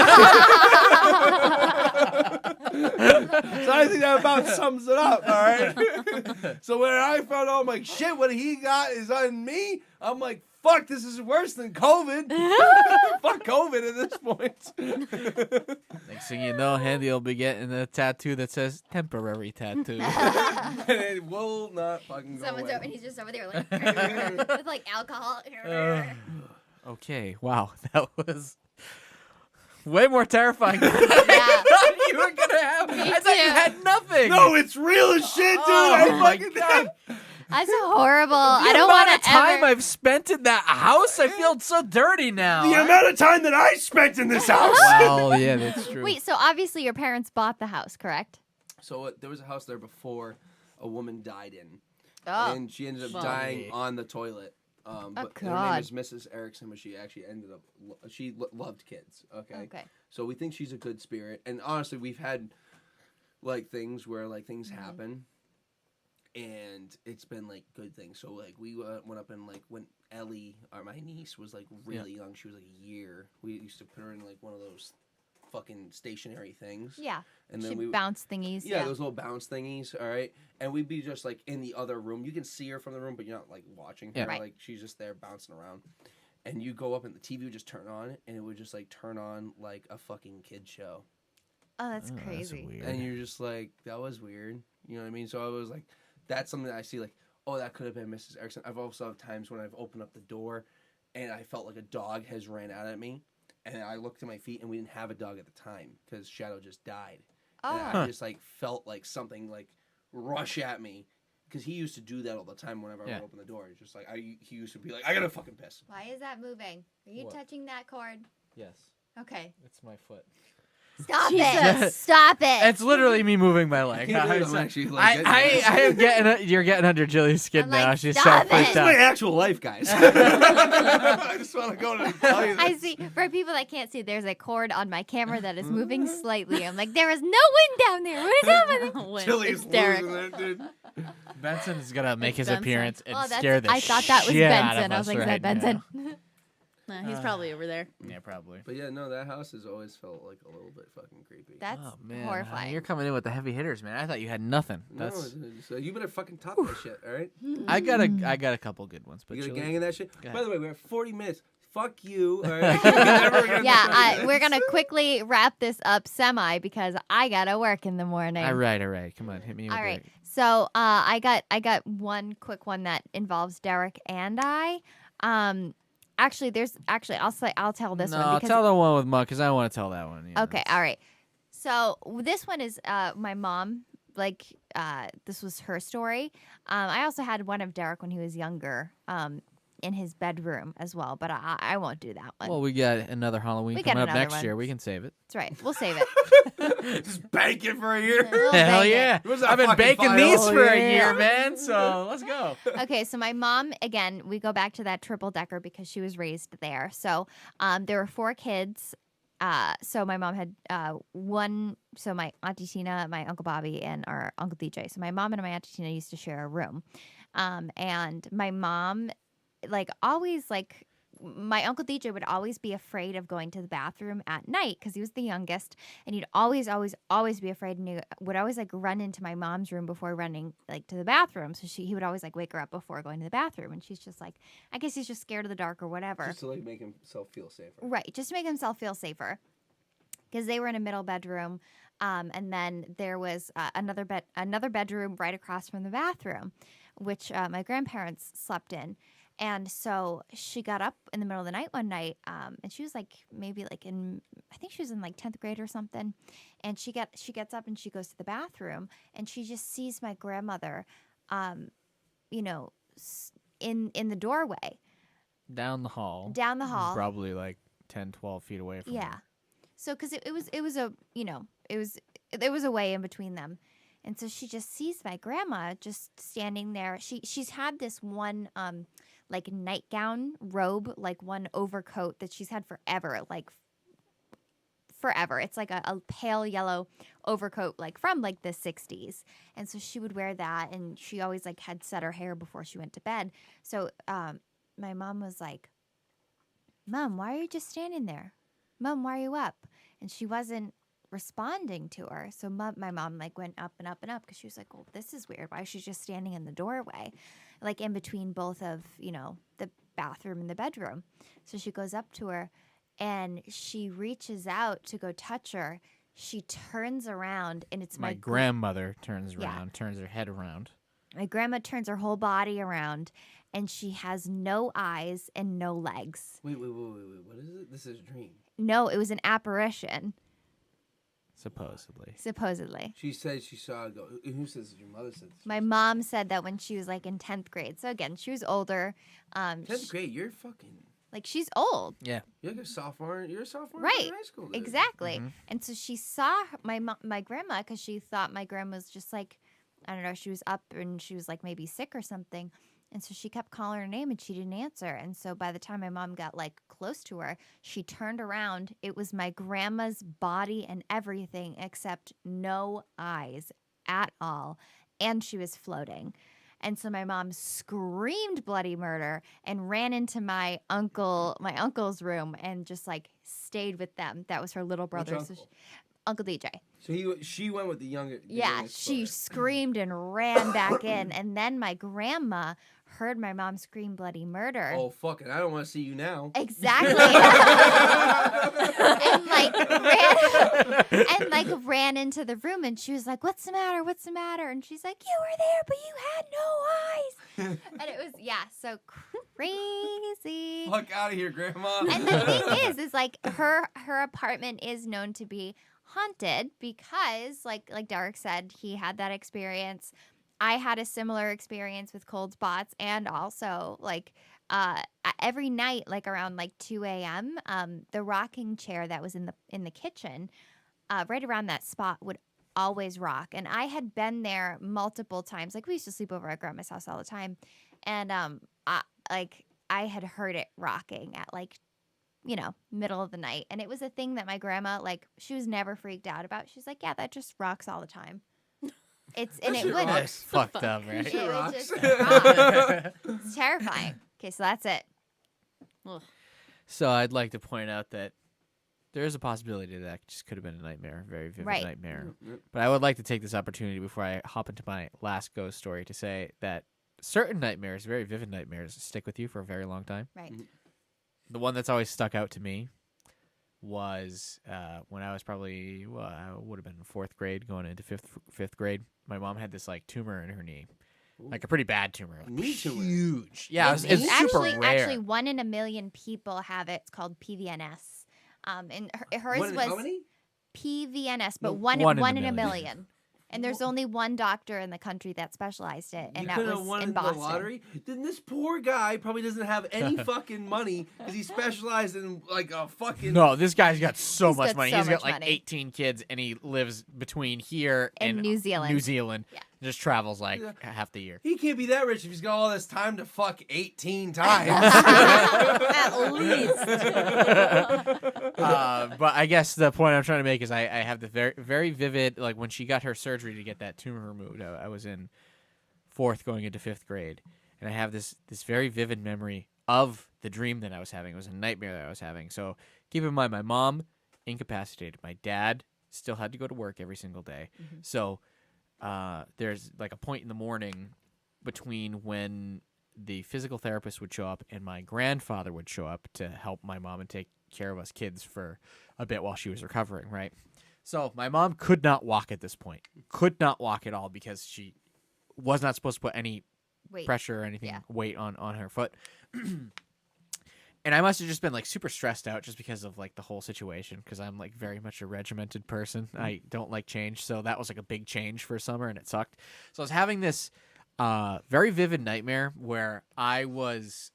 So I think that about sums it up, all right? So when I found out, I'm like, shit, what he got is on me? I'm like, fuck, this is worse than COVID. Fuck COVID at this point. Next thing you know, Handy will be getting a tattoo that says temporary tattoo. And it will not fucking go Someone's away. over, and he's just over there like with like alcohol. Okay, wow, that was way more terrifying than Yeah. I thought you were gonna have. I thought you too. had nothing. No, it's real as shit, dude. Oh I my fucking God. That's horrible. I The don't amount want of to time ever. I've spent in that house, I feel so dirty now. The amount of time that I spent in this house. Well, yeah, that's true. Wait, so obviously your parents bought the house, correct? So there was a house there before a woman died in, Oh. and she ended up Well. dying on the toilet. But her name God. is Mrs. Erickson, but she actually ended up she loved kids. Okay, Okay. so we think she's a good spirit, and honestly, we've had like things where like things happen, and it's been like good things. So like we went up and like when Ellie, or my niece, was like really young, she was like a year. We used to put her in like one of those fucking stationary things. Yeah. And then Should we bounce thingies. yeah, those little bounce thingies, all right? And we'd be just, like, in the other room. You can see her from the room, but you're not, like, watching her. Yeah. Right. Like, she's just there bouncing around. And you go up and the TV would just turn on, and it would just, like, turn on, like, a fucking kid show. Oh, that's Oh, that's crazy. weird. And you're just like, that was weird. You know what I mean? So I was like, that's something that I see, like, oh, that could have been Mrs. Erickson. I've also had times when I've opened up the door, and I felt like a dog has ran out at me. And I looked at my feet, and we didn't have a dog at the time, because Shadow just died. And Oh. I just like felt like something like rush at me because he used to do that all the time whenever I would open the door. It's just like he used to be like, I gotta fucking piss. Why is that moving? Are you What? touching that cord? Yes, Okay. it's my foot. Stop Jesus. it. Stop it. It's literally me moving my leg. can't believe I'm actually, like, getting I am getting. You're getting under Jilly's skin I'm now. like, She's stop so freaked it. This is my out. actual life, guys. I just want to go and tell you this. I see. For people that can't see, there's a cord on my camera that is moving slightly. I'm like, there is no wind down there. What is happening? When Chili's it's Derek. losing it, dude. Benson is gonna make his Benson. appearance and Oh, scare the I thought that was shit out Benson. of I was us like, is right that Benson? now. Nah, he's probably over there. Yeah, probably. But yeah, no, that house has always felt like a little bit fucking creepy. That's Oh man, horrifying. you're coming in with the heavy hitters, man. I thought you had nothing. No, That's so you better fucking top that shit, all right? I got a couple good ones, but You got a Chili- gang of that shit? Go By ahead. the way, we're at 40 minutes. Fuck you, all right? Yeah, we're gonna quickly wrap this up because I gotta work in the morning. All right. Come on, hit me with All right. it. So I got one quick one that involves Derek and I. Actually, I'll tell this one. No, Because tell the one with Muck because I want to tell that one. Okay, all right. So this one is my mom. Like this was her story. I also had one of Derek when he was younger. In his bedroom as well, but I won't do that one. Well, we got another Halloween We got coming up another next one. year. We can save it. That's right. We'll save it. Just bank it for a year. We'll Hell bang it. yeah! Where's that I've been fucking baking file? these for a Yeah. year, man. So let's go. Okay, so my mom, again, we go back to that triple decker because she was raised there. So there were 4 kids. So my mom had one. So my Auntie Tina, my Uncle Bobby, and our Uncle DJ. So my mom and my Auntie Tina used to share a room. And my mom, my Uncle DJ would always be afraid of going to the bathroom at night because he was the youngest, and he'd always be afraid, and he would always run into my mom's room before running to the bathroom. So he would always wake her up before going to the bathroom, and she's just like, I guess he's just scared of the dark or whatever. Just to make himself feel safer. Right, just to make himself feel safer. Because they were in a middle bedroom, and then there was another bedroom right across from the bathroom, which my grandparents slept in. And so she got up in the middle of the night one night, and she was maybe I think she was in 10th grade or something. And she gets up and she goes to the bathroom, and she just sees my grandmother, in the doorway. Down the hall. Probably 10, 12 feet away from Yeah. her. So because it was a way in between them. And so she just sees my grandma just standing there. She's had this one nightgown robe, one overcoat that she's had forever, forever. It's a pale yellow overcoat from the 60s. And so she would wear that, and she always had set her hair before she went to bed. So my mom was like, Mom, why are you just standing there? Mom, why are you up? And she wasn't responding to her. So my mom went up and up and up because she was like, well, this is weird. Why is she just standing in the doorway? In between both of, the bathroom and the bedroom. So she goes up to her and she reaches out to go touch her. She turns around and it's My grandmother turns around, turns her head around. My grandma turns her whole body around, and she has no eyes and no legs. Wait. What is it? This is a dream. No, it was an apparition. Supposedly. She said she saw it go. Who says it? Your mother said it. My mom said that when she was in 10th grade. So again, she was older. 10th grade, you're fucking. She's old. Yeah. You're a sophomore. You're a sophomore Right. in high school. Dude. Exactly. Mm-hmm. And so she saw my grandma because she thought my grandma was just I don't know, she was up and she was maybe sick or something. And so she kept calling her name and she didn't answer. And so by the time my mom got close to her, she turned around. It was my grandma's body and everything except no eyes at all. And she was floating. And so my mom screamed bloody murder and ran into my uncle's room and just stayed with them. That was her little brother. Which So uncle? Uncle DJ. So she went with the younger. Yeah, youngest she brother. screamed and ran back in. And then my grandma heard my mom scream bloody murder. Oh fuck it! I don't want to see you now. Exactly. and ran into the room, and she was like, "What's the matter? What's the matter?" And she's like, "You were there, but you had no eyes." And it was so crazy. Fuck out of here, Grandma. And the thing is her apartment is known to be haunted because, like Derek said, he had that experience. I had a similar experience with cold spots, and also every night, around 2 a.m., the rocking chair that was in the kitchen, right around that spot, would always rock. And I had been there multiple times. We used to sleep over at Grandma's house all the time, and I had heard it rocking at middle of the night. And it was a thing that my grandma, she was never freaked out about. She's like, yeah, that just rocks all the time. It would. That's fucked up, right? It would rocks. just rock. It's terrifying. Okay, so that's it. Ugh. So I'd like to point out that there is a possibility that just could have been a nightmare, a very vivid Right. nightmare. Yep. But I would like to take this opportunity before I hop into my last ghost story to say that certain nightmares, very vivid nightmares, stick with you for a very long time. Right. The one that's always stuck out to me was when I was probably, I would have been in 4th grade going into fifth grade. My mom had this like tumor in her knee. Like a pretty bad tumor. Like Knee tumor? huge. Yeah, It's it's super actually, rare. Actually, 1 in a million people have it. It's called PVNS. And hers How was many? PVNS, but No, one one in in a a million. And there's only one doctor in the country that specialized it, and You that couldn't was have won in the Boston. lottery. Then this poor guy probably doesn't have any fucking money because he specialized in like a fucking. No, this guy's got so He's much got money. so He's got much like money. 18 kids, and he lives between here And New Zealand. New Zealand. Yeah. Just travels like Yeah. half the year. He can't be that rich if he's got all this time to fuck 18 times. At least. But I guess the point I'm trying to make is I have the very very vivid, like when she got her surgery to get that tumor removed. I was in 4th going into 5th grade, and I have this very vivid memory of the dream that I was having. It was a nightmare that I was having. So keep in mind, my mom incapacitated. My dad still had to go to work every single day. So there's like a point in the morning between when the physical therapist would show up and my grandfather would show up to help my mom and take care of us kids for a bit while she was recovering, right? So my mom could not walk at this point. Could not walk at all because she was not supposed to put any Wait. pressure or anything, Yeah. weight on her foot. And I must have just been like super stressed out just because of like the whole situation, because I'm like very much a regimented person. I don't like change, so that was like a big change for summer, and it sucked. So I was having this very vivid nightmare where I was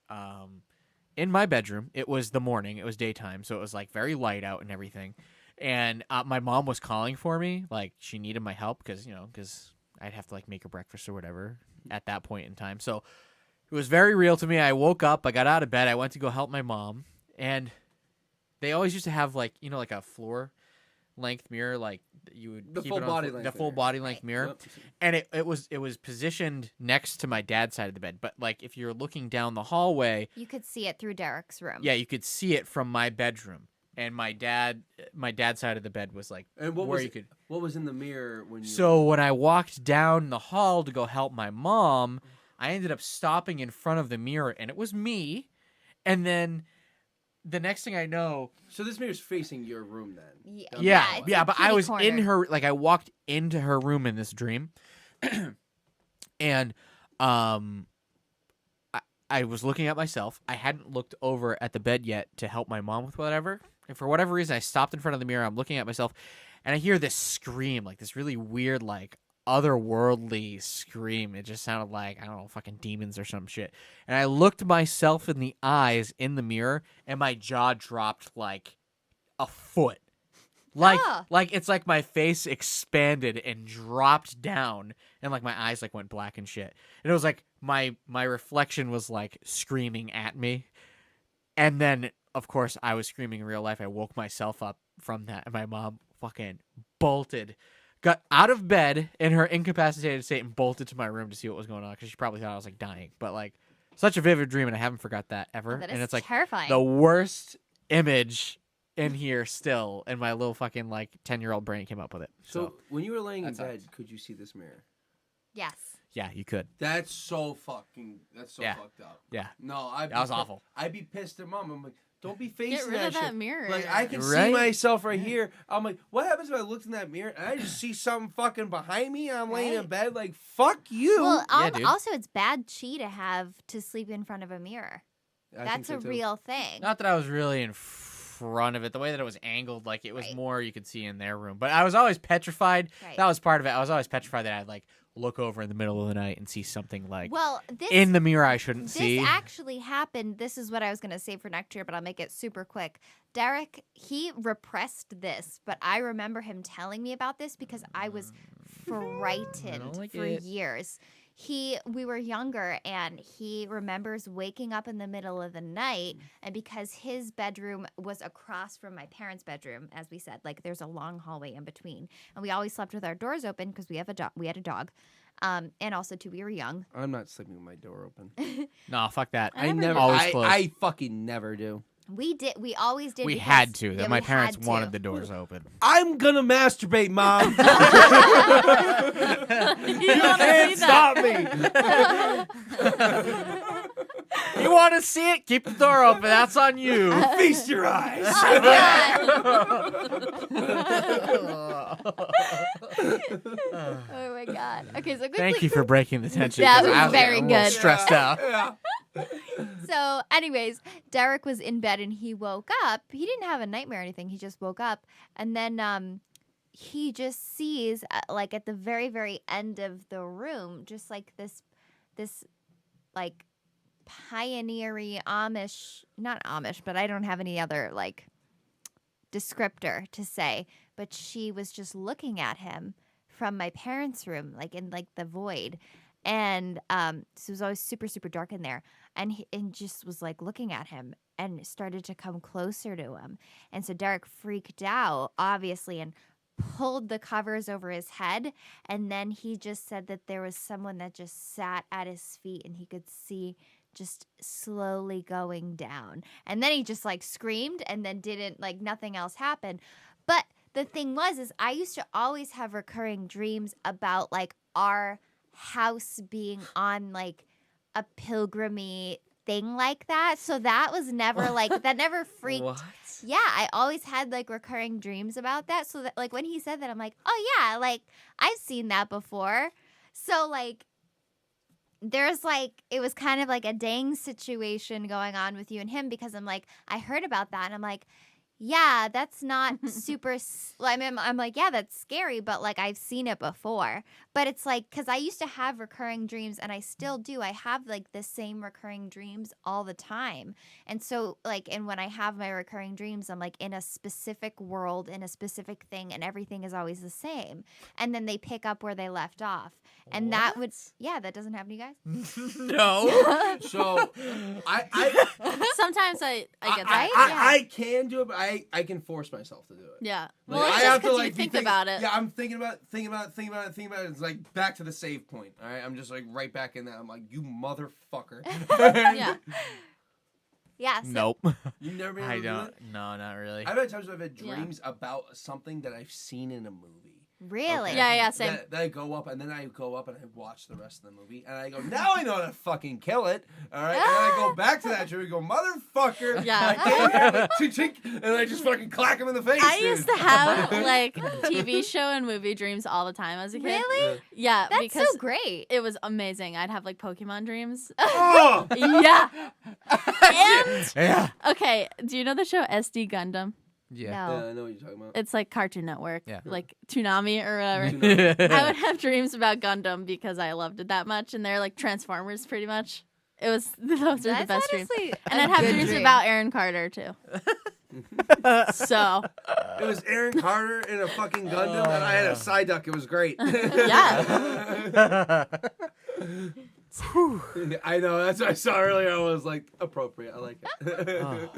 in my bedroom. It was the morning. It was daytime, so it was like very light out and everything. And my mom was calling for me, like she needed my help because I'd have to like make her breakfast or whatever at that point in time. So it was very real to me. I woke up, I got out of bed, I went to go help my mom, and they always used to have like like a floor length mirror, like you would The keep full it on body the length full mirror. body length mirror. Yep. And it was positioned next to my dad's side of the bed, but like if you're looking down the hallway, You could see it through Derek's room. yeah, you could see it from my bedroom. And my dad's side of the bed was like And what where was you could. what was in the mirror when you? So when I walked down the hall to go help my mom, I ended up stopping in front of the mirror, and it was me. And then the next thing I know, So this mirror's facing your room then. Yeah. it's a but I kitty was in corner. her, like I walked into her room in this dream, and I was looking at myself. I hadn't looked over at the bed yet to help my mom with whatever. And for whatever reason, I stopped in front of the mirror. I'm looking at myself, and I hear this scream, like this really weird, like otherworldly scream. It just sounded like, I don't know, fucking demons or some shit. And I looked myself in the eyes in the mirror, and my jaw dropped like a foot. Like it's like my face expanded and dropped down, and like my eyes like went black and shit. And it was like my reflection was like screaming at me. And then of course I was screaming in real life. I woke myself up from that, and my mom fucking bolted, got out of bed in her incapacitated state and bolted to my room to see what was going on, because she probably thought I was like dying. But like such a vivid dream, and I haven't forgot that ever. That And is it's like terrifying. the worst image in here still, and my little fucking like 10-year-old brain came up with it. So when you were laying in that bed, sucks. could you see this mirror? Yes. yeah, you could. That's so Yeah. fucked up. Yeah, No, that was awful. I'd be pissed at mom. I'm like, don't be facing Get rid that of that shit. mirror. Like I can see Right? myself right here. I'm like, what happens if I looked in that mirror and I just see something fucking behind me and I'm laying in Right. bed like, fuck you. Well, Yeah, dude. also it's bad chi to have to sleep in front of a mirror. I think That's so, a too. real thing. Not that I was really in front of it. The way that it was angled, like it was Right. more you could see in their room. But I was always petrified. Right. That was part of it. I was always petrified that I'd like look over in the middle of the night and see something like Well, this in the mirror I shouldn't this see. actually happened. This is what I was going to say for next year, but I'll make it super quick. Derek, he repressed this, but I remember him telling me about this because I was frightened like for it. years. We were younger, and he remembers waking up in the middle of the night, and because his bedroom was across from my parents' bedroom, as we said, like there's a long hallway in between, and we always slept with our doors open because we had a dog, and also too we were young. I'm not sleeping with my door open. No, fuck that. I never. Always I closed. fucking never do. We always did. We because- had to. yeah, My we parents had to. wanted the doors open. I'm gonna masturbate, Mom. You want to see that? You want to see it? Keep the door open. That's on you. Feast your eyes. Oh my god. Okay, so quickly. Thank you for breaking the tension. That 'cause was I was very a little good. stressed out. Yeah. So, anyways, Derek was in bed and he woke up. He didn't have a nightmare or anything. He just woke up, and then he just sees like at the very, very end of the room, just like this like pioneery Amish, not Amish, but I don't have any other like descriptor to say. But she was just looking at him from my parents' room, like in like the void. And so it was always super, super dark in there. And just was like looking at him and started to come closer to him. And so Derek freaked out, obviously, and pulled the covers over his head. And then he just said that there was someone that just sat at his feet and he could see just slowly going down. And then he just like screamed and then didn't, like nothing else happened. But the thing is I used to always have recurring dreams about like our house being on like a pilgrimy thing like that. So that was never like, that never freaked. What? Yeah, I always had like recurring dreams about that. So that like when he said that, I'm like, oh yeah, like I've seen that before. So like there's like, it was kind of like a dang situation going on with you and him because I'm like, I heard about that and I'm like, yeah, that's not super. I mean, I'm like, yeah, that's scary, but like I've seen it before. But it's like, because I used to have recurring dreams and I still do. I have like the same recurring dreams all the time. And so, like, and when I have my recurring dreams, I'm like in a specific world, in a specific thing, and everything is always the same. And then they pick up where they left off. And that would, yeah, that doesn't happen to you guys? No. So, Sometimes I get that. I can do it, but I can force myself to do it. Yeah. Like, Well, it's I just have to because like you be think thinking- about it. Yeah, I'm thinking about it. It's like back to the save point. All right, I'm just like right back in that. I'm like, you motherfucker. Yeah. Yeah. So, Nope. You never been able I to do don't. it? No, not really. I've had times where I've had Yeah. dreams about something that I've seen in a movie. really? Okay? Yeah, same. That I go up and then I go up and I watch the rest of the movie and I go, now I know how to fucking kill it. All right, and then I go back to that dream and go, motherfucker. Yeah. I came here like, chink, chink, and I just fucking clack him in the face. I dude. used to have like TV show and movie dreams all the time as a kid. Really? Yeah, That's because so great. it was amazing. I'd have like Pokemon dreams. Oh! Yeah. And Yeah. okay, do you know the show SD Gundam? Yeah. Yeah, No. I know what you're talking about. It's like Cartoon Network, Yeah. like Toonami or whatever. Toonami. I would have dreams about Gundam because I loved it that much, and they're like Transformers, pretty much. It was those are the That's best dreams, honestly and a I'd have good dreams dream. about Aaron Carter too. So It was Aaron Carter in a fucking Gundam, and I had a Psyduck. It was great. Yeah. I know. That's what I saw earlier. I was like, appropriate. I like it. Oh,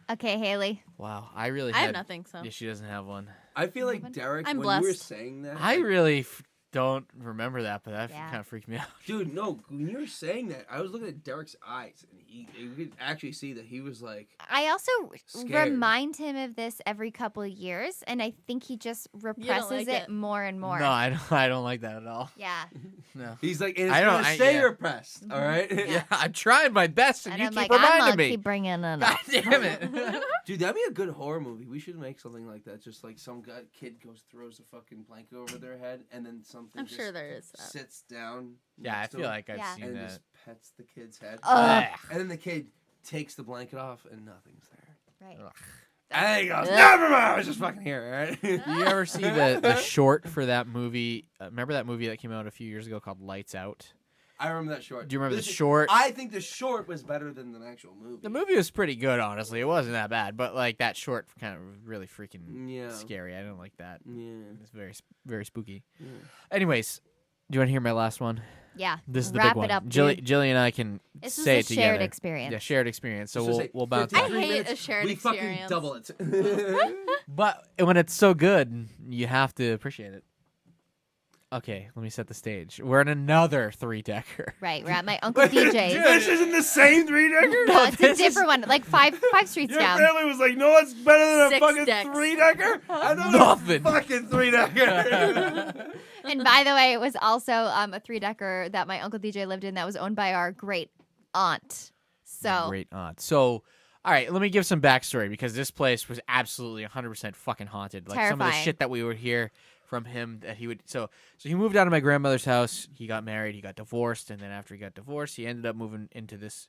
Okay, Haley. wow. I really I had have nothing. So Yeah, she doesn't have one. I feel like Derek, I'm when you were blessed. saying that, I really don't remember that, but that Yeah. kind of freaked me out. dude, no, when you were saying that, I was looking at Derek's eyes, and you could actually see that he was like, I also Scared. remind him of this every couple of years, and I think he just represses like it it. more and more. No, I don't like that at all. Yeah. No. he's like, and it's I don't- gonna I- stay yeah. repressed, all right? Yeah, I'm trying my best, and, And you I'm keep like, I'm reminding gonna me. keep bringing it God up. damn it. Dude, that'd be a good horror movie. We should make something like that. Just like some kid throws a fucking blanket over their head, and then something I'm just sure there is that. sits down. Yeah, I next to feel him like I've Yeah. seen and that. just pets the kid's head. Ugh. And then the kid takes the blanket off, and nothing's there. Right. Ugh. And he goes, Ugh. never mind, I was just fucking here, all right? Did you ever see the short for that movie? Remember that movie that came out a few years ago called Lights Out? I remember that short. Do you remember the Listen, short? I think the short was better than the actual movie. The movie was pretty good, honestly. It wasn't that bad, but like that short kind of really freaking Yeah. scary. I don't like that. Yeah. It's very spooky. Yeah. Anyways, do you want to hear my last one? Yeah. This is the Wrap big one. it up, Jilly, dude. Jilly and I can This was say a it together. shared experience. Yeah, shared experience. So Just to we'll say, we'll bounce. for I back. 3 hate minutes, a shared we fucking experience. double it. But when it's so good, you have to appreciate it. Okay, let me set the stage. We're in another 3-decker. Right, we're at my Uncle DJ's. This isn't the same 3-decker? No, it's a different one, like five streets Your down. family was like, no, what's better than a 6 fucking decks. 3-decker? Another Nothing. fucking 3-decker. And by the way, it was also a 3-decker that my Uncle DJ lived in that was owned by our great aunt. So Great aunt. So, all right, let me give some backstory because this place was absolutely 100% fucking haunted. Like some of the Terrifying. shit that we would hear from him that he would. So he moved out of my grandmother's house. He got married. He got divorced, and then after he got divorced, he ended up moving into this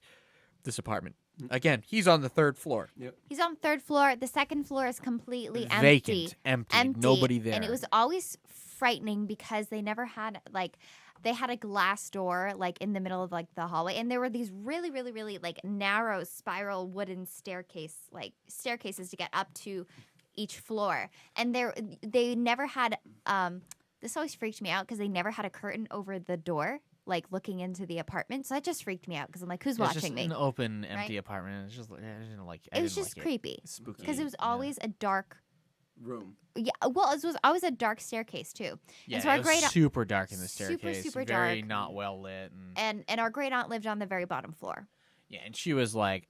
apartment. Again, he's on the 3rd floor. he's on 3rd floor. The 2nd floor is completely Vacant, empty, nobody there. And it was always frightening because they never had they had a glass door like in the middle of like the hallway, and there were these really, really, really like narrow spiral wooden staircases to get up to each floor. And they never had this always freaked me out because they never had a curtain over the door, like looking into the apartment. So that just freaked me out because I'm like, who's It was watching just me? an open, empty Right? apartment. It's just, I didn't like. It was just creepy It's spooky. because it was Yeah. always a dark. Room. Yeah, well, it was always a dark staircase too. Yeah, so our it was great super dark in the super, staircase. super very dark. not well lit. And and our great aunt lived on the very bottom floor. yeah, and she was like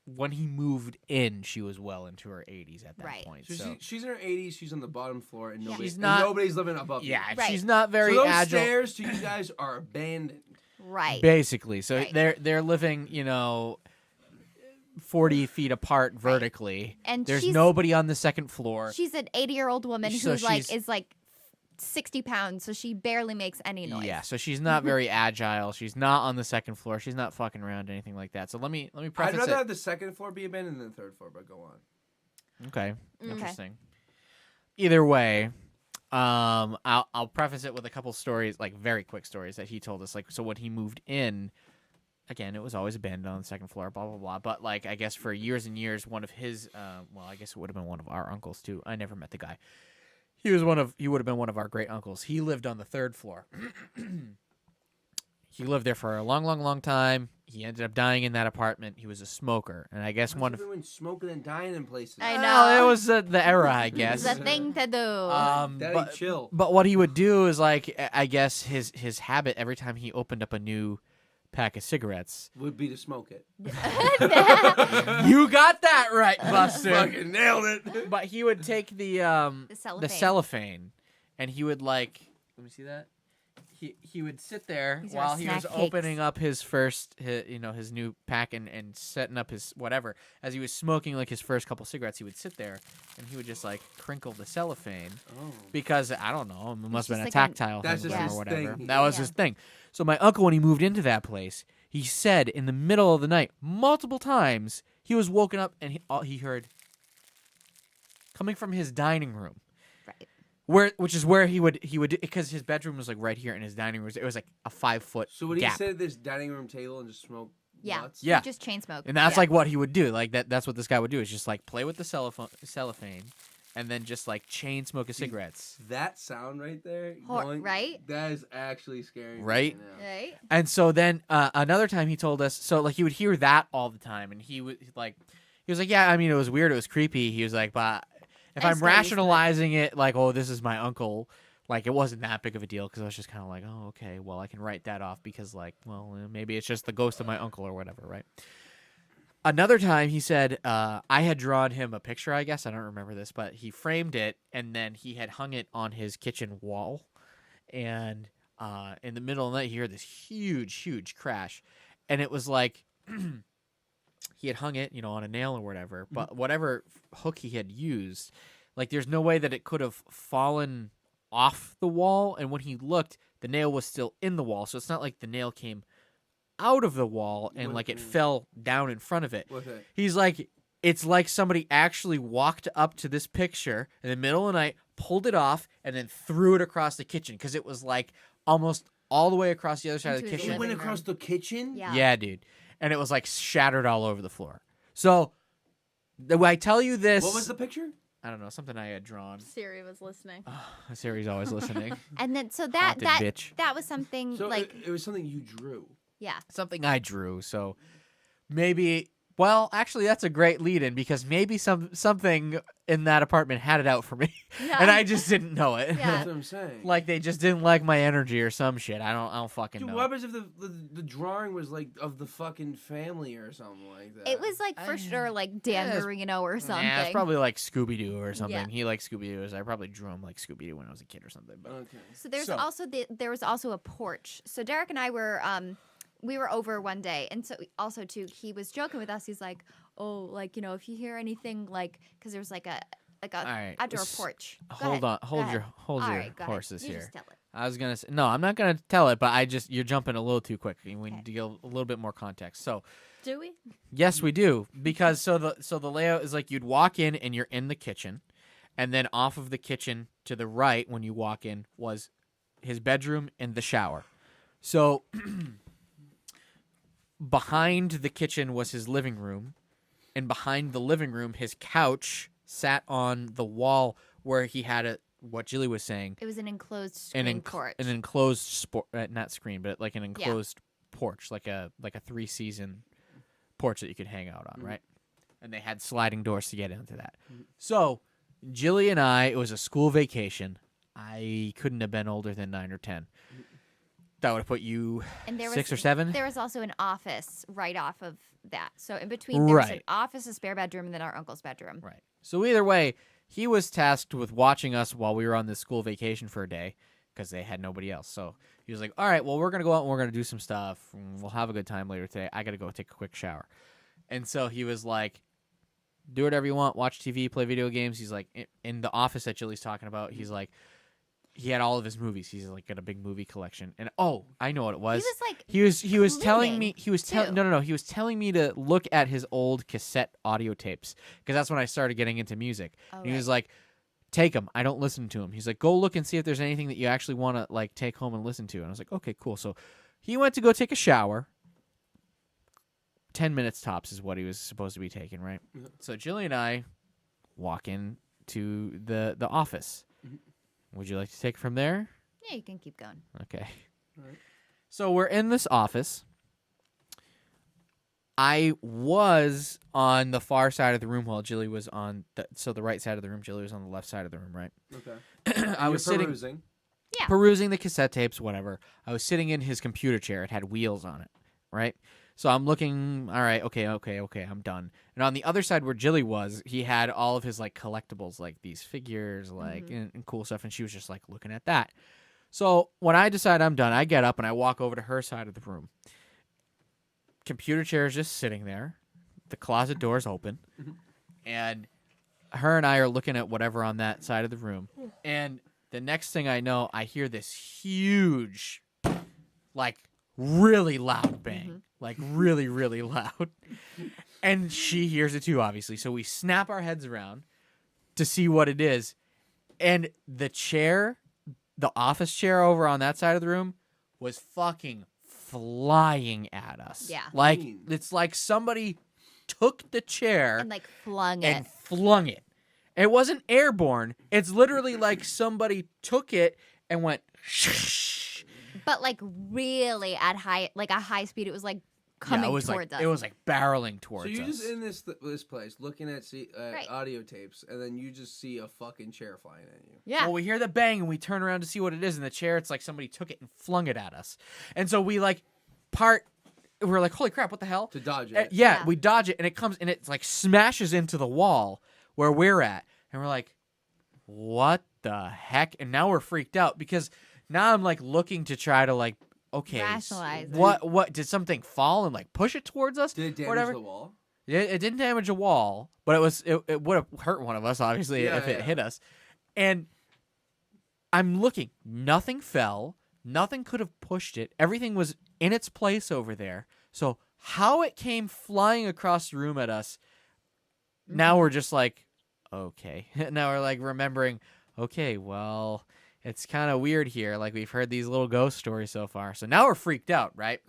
when he moved in, she was well into her 80s at that Right. point. So So she's in her 80s. She's on the bottom floor, and She's not- nobody's living above you. yeah, Right. she's not very so those agile. stairs to you guys are abandoned. Right. Basically, so Right. they're living, 40 feet apart vertically. And There's she's nobody on the 2nd floor. she's an 80-year-old woman So who's like she's- is like 60 pounds, so she barely makes any noise. Yeah, so she's not very agile. She's not on the 2nd floor. She's not fucking around anything like that. So let me I'd preface rather it. have the 2nd floor be abandoned than the 3rd floor, but go on. Okay, Okay. interesting. Either way, I'll preface it with a couple stories, like very quick stories that he told us. Like, so when he moved in, again, it was always abandoned on the 2nd floor, blah blah blah. But like, I guess for years and years, one of his, well, I guess it would have been one of our uncles too. I never met the guy. He would have been one of our great uncles. He lived on the 3rd floor. He lived there for a long, long, long time. He ended up dying in that apartment. He was a smoker, and I guess one of Everyone smoking and dying in places. I know. well, it was the era, I guess. It's a thing to do. Daddy, but, chill. but what he would do is like, I guess his habit every time he opened up a new pack of cigarettes. Would be to smoke it. You got that right, Buster. Fucking nailed it. But he would take the cellophane, and he would like, let me see that. He would sit there These are while he was snack cakes. opening up his new pack and setting up his whatever. As he was smoking like his first couple cigarettes, he would sit there and he would just like crinkle the cellophane Oh. because I don't know, it must have been a just like tactile That's thing just or his whatever. thing. That was Yeah. his thing. So my uncle, when he moved into that place, he said in the middle of the night, multiple times, he was woken up and he heard coming from his dining room. Right. Which is where he would because his bedroom was like right here and his dining room it was like a 5-foot So would gap. he sit at this dining room table and just smoke Yeah. nuts? Yeah. You just chain smoke. And that's Yeah. like what he would do. Like that's what this guy would do is just like play with the cellophane and then just like chain smoke his cigarettes. That sound right there, right? That is actually scary. me Right? now. Right? And so then another time he told us so like he would hear that all the time and he was like, yeah, I mean it was weird, it was creepy. He was like, but if I I'm just got used to it. rationalizing it like, oh, this is my uncle, like it wasn't that big of a deal because I was just kind of like, oh, okay, well I can write that off because like, well, maybe it's just the ghost of my uncle or whatever, right? Another time he said I had drawn him a picture, I guess I don't remember this, but he framed it and then he had hung it on his kitchen wall, and in the middle of the night he heard this huge crash, and it was like he had hung it, on a nail or whatever, but whatever hook he had used, like there's no way that it could have fallen off the wall, and when he looked, the nail was still in the wall, so it's not like the nail came out of the wall and like it fell down in front of it. With it. He's like, it's like somebody actually walked up to this picture in the middle of the night, pulled it off, and then threw it across the kitchen because it was like almost all the way across the other side of the Into his kitchen. It went living across room. the kitchen? Yeah. Yeah, dude. And it was like shattered all over the floor. So, when I tell you this, What was the picture? I don't know, something I had drawn. Siri was listening. Siri's always listening. And then so Haunted bitch. that was something So like it was something you drew. yeah. Something I drew. So maybe Well, actually, that's a great lead-in because maybe something in that apartment had it out for me, Yeah. and I just didn't know it. Yeah. That's what I'm saying. Like they just didn't like my energy or some shit. I don't fucking Dude, know. what happens if the drawing was like of the fucking family or something like that? It was like for sure like Dan Yeah, it's- Marino or something. Yeah, it's probably like Scooby Doo or something. Yeah. He liked Scooby Doo. I probably drew him like Scooby Doo when I was a kid or something. But Okay. So there's So- also there was also a porch. So Derek and I were we were over one day, and so also too he was joking with us. He's like, "Oh, like if you hear anything like because there's like a right, outdoor s- porch." Go hold ahead. on, Go hold ahead. your All right, go ahead. horses You here. just tell it. I was gonna say no. I'm not gonna tell it, but you're jumping a little too quick. We Okay. need to give a little bit more context. So Do we? yes, we do because so the layout is like you'd walk in and you're in the kitchen, and then off of the kitchen to the right when you walk in was his bedroom and the shower. So behind the kitchen was his living room, and behind the living room his couch sat on the wall where he had what Jilly was saying, It was an enclosed screen porch. an enclosed not screen, but like an enclosed porch, like a 3-season porch that you could hang out on, right? And they had sliding doors to get into that. So Jilly and I, it was a school vacation. I couldn't have been older than 9 or 10. That would have put you And there 6 was, or 7. There was also an office right off of that. So in between there was an Right. office, a spare bedroom, and then our uncle's bedroom. Right. So either way, he was tasked with watching us while we were on this school vacation for a day because they had nobody else. So he was like, all right, well, we're going to go out and we're going to do some stuff. And we'll have a good time later today. I got to go take a quick shower. And so he was like, do whatever you want, watch TV, play video games. He's like, in the office that Jilly's talking about, he's like, he had all of his movies. He's like got a big movie collection. And oh, I know what it was. He was like He was telling me cleaning, he was telling too. no he was telling me to look at his old cassette audio tapes because that's when I started getting into music. Oh, And he was like, take them. I don't listen to them. He's like, go look and see if there's anything that you actually want to like take home and listen to. And I was like, okay, cool. So he went to go take a shower. 10 minutes tops is what he was supposed to be taking, right? Yeah. So Jilly and I walk in to the office. Would you like to take it from there? Yeah, you can keep going. Okay. Alright. So we're in this office. I was on the far side of the room while Jilly was on the right side of the room. Jilly was on the left side of the room, right? Okay. I was sitting perusing. Yeah. perusing the cassette tapes, whatever. I was sitting in his computer chair. It had wheels on it, right? So I'm looking, all right, okay, I'm done. And on the other side where Jilly was, he had all of his like collectibles, like these figures, like and cool stuff, and she was just like looking at that. So when I decide I'm done, I get up and I walk over to her side of the room. Computer chair is just sitting there. The closet door is open. And her and I are looking at whatever on that side of the room. And the next thing I know, I hear this huge, like, really loud bang. Like, really, really loud. And she hears it too, obviously. So we snap our heads around to see what it is. And the chair, the office chair over on that side of the room, was fucking flying at us. Yeah. Like, it's like somebody took the chair And like flung and it. flung it. It wasn't airborne. It's literally like somebody took it and went shh. But like really at a high speed. It was like coming it was towards like, us. it was like barreling So towards you're us. just in this place looking at Right. audio tapes, and then you just see a fucking chair flying at you. yeah. Well, we hear the bang and we turn around to see what it is in the chair. It's like somebody took it and flung it at us. And so we like we're like, holy crap, what the hell? To dodge Yeah, it. Yeah. we dodge it and it comes and it's like smashes into the wall where we're at. And we're like, what the heck? And now we're freaked out because now I'm like looking to try to like, okay, Rationalize it. what did something fall and like push it towards us? Did it damage Whatever. the wall? It didn't damage a wall, but it would have hurt one of us, obviously, Yeah, if it yeah. hit us. And I'm looking. Nothing fell. Nothing could have pushed it. Everything was in its place over there. So how it came flying across the room at us, now we're just like, okay. Now we're like remembering, okay, well, it's kind of weird here. Like we've heard these little ghost stories so far. So now we're freaked out, right?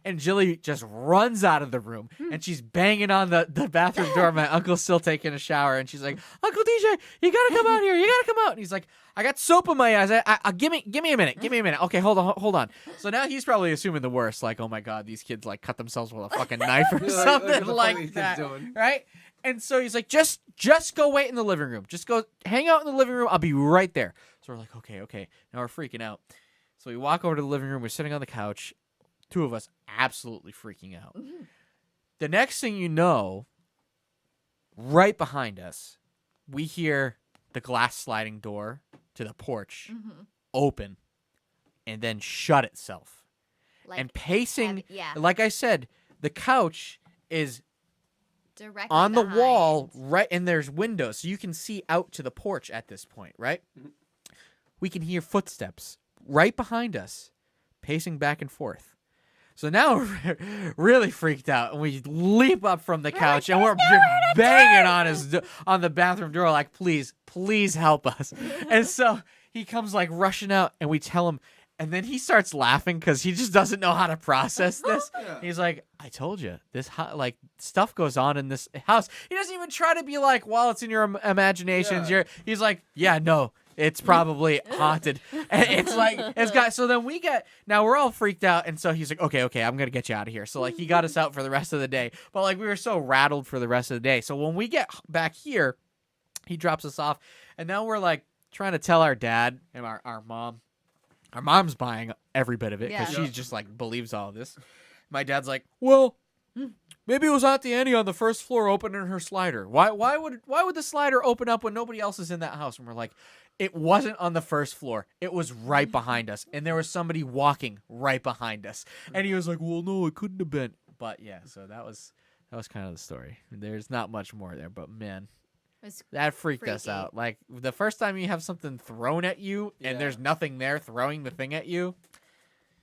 And Jilly just runs out of the room and she's banging on the bathroom door. My uncle's still taking a shower and she's like, Uncle DJ, you gotta come out here. You gotta come out. And he's like, I got soap in my eyes. Give me a minute. Give me a minute. Okay, hold on. So now he's probably assuming the worst. Like, oh my God, these kids like cut themselves with a fucking knife or something like that, right? And so he's like, just go wait in the living room. Just go hang out in the living room. I'll be right there. So we're like, okay. Now we're freaking out. So we walk over to the living room. We're sitting on the couch. Two of us absolutely freaking out. Mm-hmm. The next thing you know, right behind us, we hear the glass sliding door to the porch open and then shut itself. And pacing, like I said, the couch is directly on behind. the wall, right, and there's windows, so you can see out to the porch at this point, right? Mm-hmm. We can hear footsteps right behind us, pacing back and forth. So now we're really freaked out, and we leap up from the couch, and we're banging on the bathroom door, like, please help us. And so he comes like rushing out, and we tell him, and then he starts laughing because he just doesn't know how to process this. Yeah. He's like, I told you, this stuff goes on in this house. He doesn't even try to be like, well, it's in your imaginations. Yeah. He's like, yeah, no. It's probably haunted. And it's like, so then now we're all freaked out. And so he's like, okay, I'm going to get you out of here. So like he got us out for the rest of the day. But like we were so rattled for the rest of the day. So when we get back here, he drops us off. And now we're like trying to tell our dad and our mom. Our mom's buying every bit of it because she just like believes all of this. My dad's like, well, maybe it was Auntie Annie on the first floor opening her slider. Why would the slider open up when nobody else is in that house? And we're like, it wasn't on the first floor. It was right behind us. And there was somebody walking right behind us. And he was like, well, no, it couldn't have been. But yeah, so that was kind of the story. There's not much more there, but man, that freaked us out. Like the first time you have something thrown at you and there's nothing there throwing the thing at you,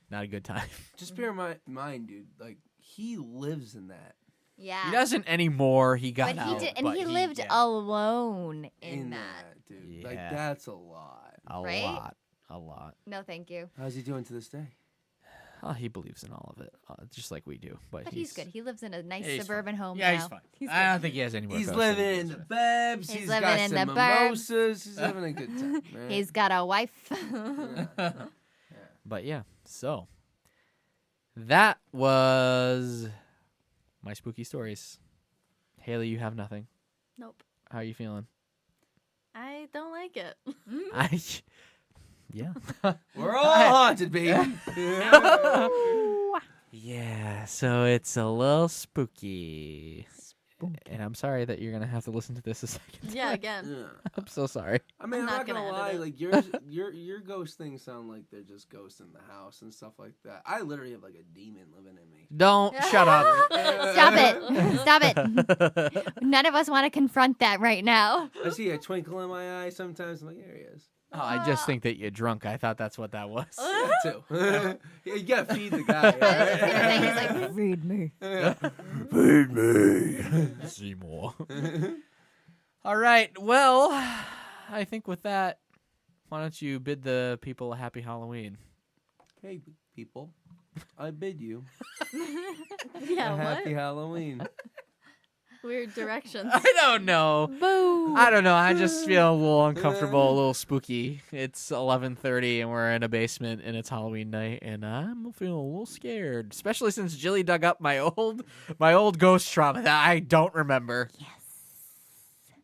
not a good time. Just bear in mind, dude, like he lives in that. Yeah. He doesn't anymore. He got out. He lived alone in that. Dude. Yeah. Like, that's a lot. A lot. No, thank you. How's he doing to this day? Oh, he believes in all of it, just like we do. But he's good. He lives in a nice suburban home now. He's fine. I don't think he has any more. He's living in the burbs. He's living got in some the mimosas. He's having a good time, man. He's got a wife. But yeah, so that was my spooky stories. Haley, you have nothing. Nope. How are you feeling? I don't like it. Yeah. We're all haunted, baby. Yeah, so it's a little spooky. And I'm sorry that you're gonna have to listen to this a second time. Yeah, again. Yeah. I'm so sorry. I mean, I'm not gonna lie. Like your ghost things sound like they're just ghosts in the house and stuff like that. I literally have like a demon living in me. Don't shut up. Stop it. None of us want to confront that right now. I see a twinkle in my eye sometimes. I'm like, there he is. Oh, I just think that you're drunk. I thought that's what that was. Yeah, too. You gotta feed the guy. Right? He's like, feed me. Feed me. Seymour. All right. Well, I think with that, why don't you bid the people a happy Halloween? Hey, people. I bid you Yeah, a happy Halloween. Weird directions. I don't know. Boo. I don't know. I just feel a little uncomfortable, a little spooky. It's 11:30 and we're in a basement and it's Halloween night and I'm feeling a little scared, especially since Jilly dug up my old ghost trauma that I don't remember. Yes.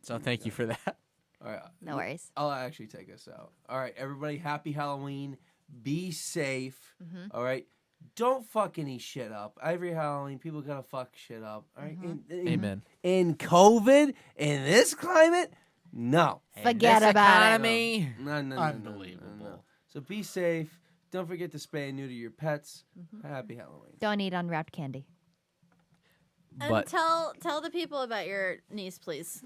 So thank you for that. All right. No worries. I'll actually take us out. All right, everybody, happy Halloween. Be safe. Mm-hmm. All right. Don't fuck any shit up. Every Halloween, people gotta fuck shit up. All right. Mm-hmm. Amen. In COVID, in this climate, no. Forget about it. No. Unbelievable. No. So be safe. Don't forget to spay and neuter your pets. Happy Halloween. Don't eat unwrapped candy. And But tell the people about your niece, please.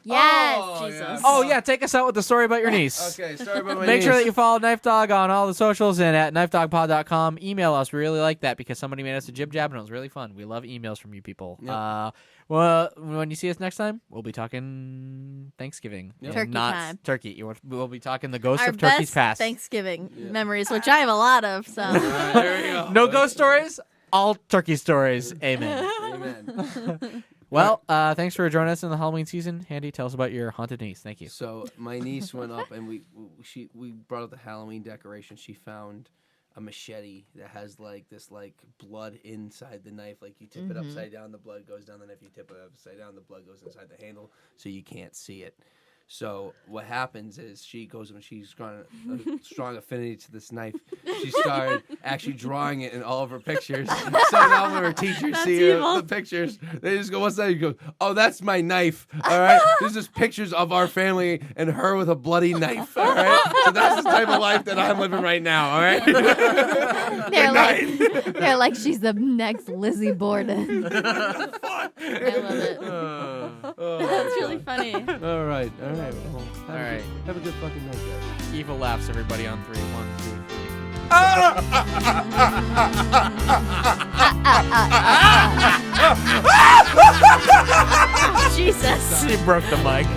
Yes. Oh, Jesus. yeah. oh yeah, take us out with the story about your niece. Okay, sorry about my Make sure niece. that you follow KnifeDog on all the socials and at knifedogpod.com. Email us. We really like that because somebody made us a jib jab and it was really fun. We love emails from you people. Yep. Well, when you see us next time, we'll be talking Thanksgiving. Yep. and Turkey not time. Turkey. We'll be talking the ghost Our of turkeys best past. Thanksgiving memories, which I have a lot of. So There we go. No ghost stories, all turkey stories. Amen. Amen. Well, thanks for joining us in the Halloween season. Handy, tell us about your haunted niece. Thank you. So my niece went up and we brought up the Halloween decoration. She found a machete that has like this like blood inside the knife. Like you tip it upside down, the blood goes down the knife. You tip it upside down, the blood goes inside the handle, so you can't see it. So what happens is she goes when she's got a strong affinity to this knife. She started actually drawing it in all of her pictures. So now when her teachers see the pictures, they just go, "What's that?" You go, "Oh, that's my knife." All right. There's just pictures of our family and her with a bloody knife. All right. So that's the type of life that I'm living right now. All right. They're like she's the next Lizzie Borden. I love it. That's really funny. All right. Well, have a good fucking night, guys. Evil laughs, everybody, on 3. 1, 2, 3. Jesus. He broke the mic.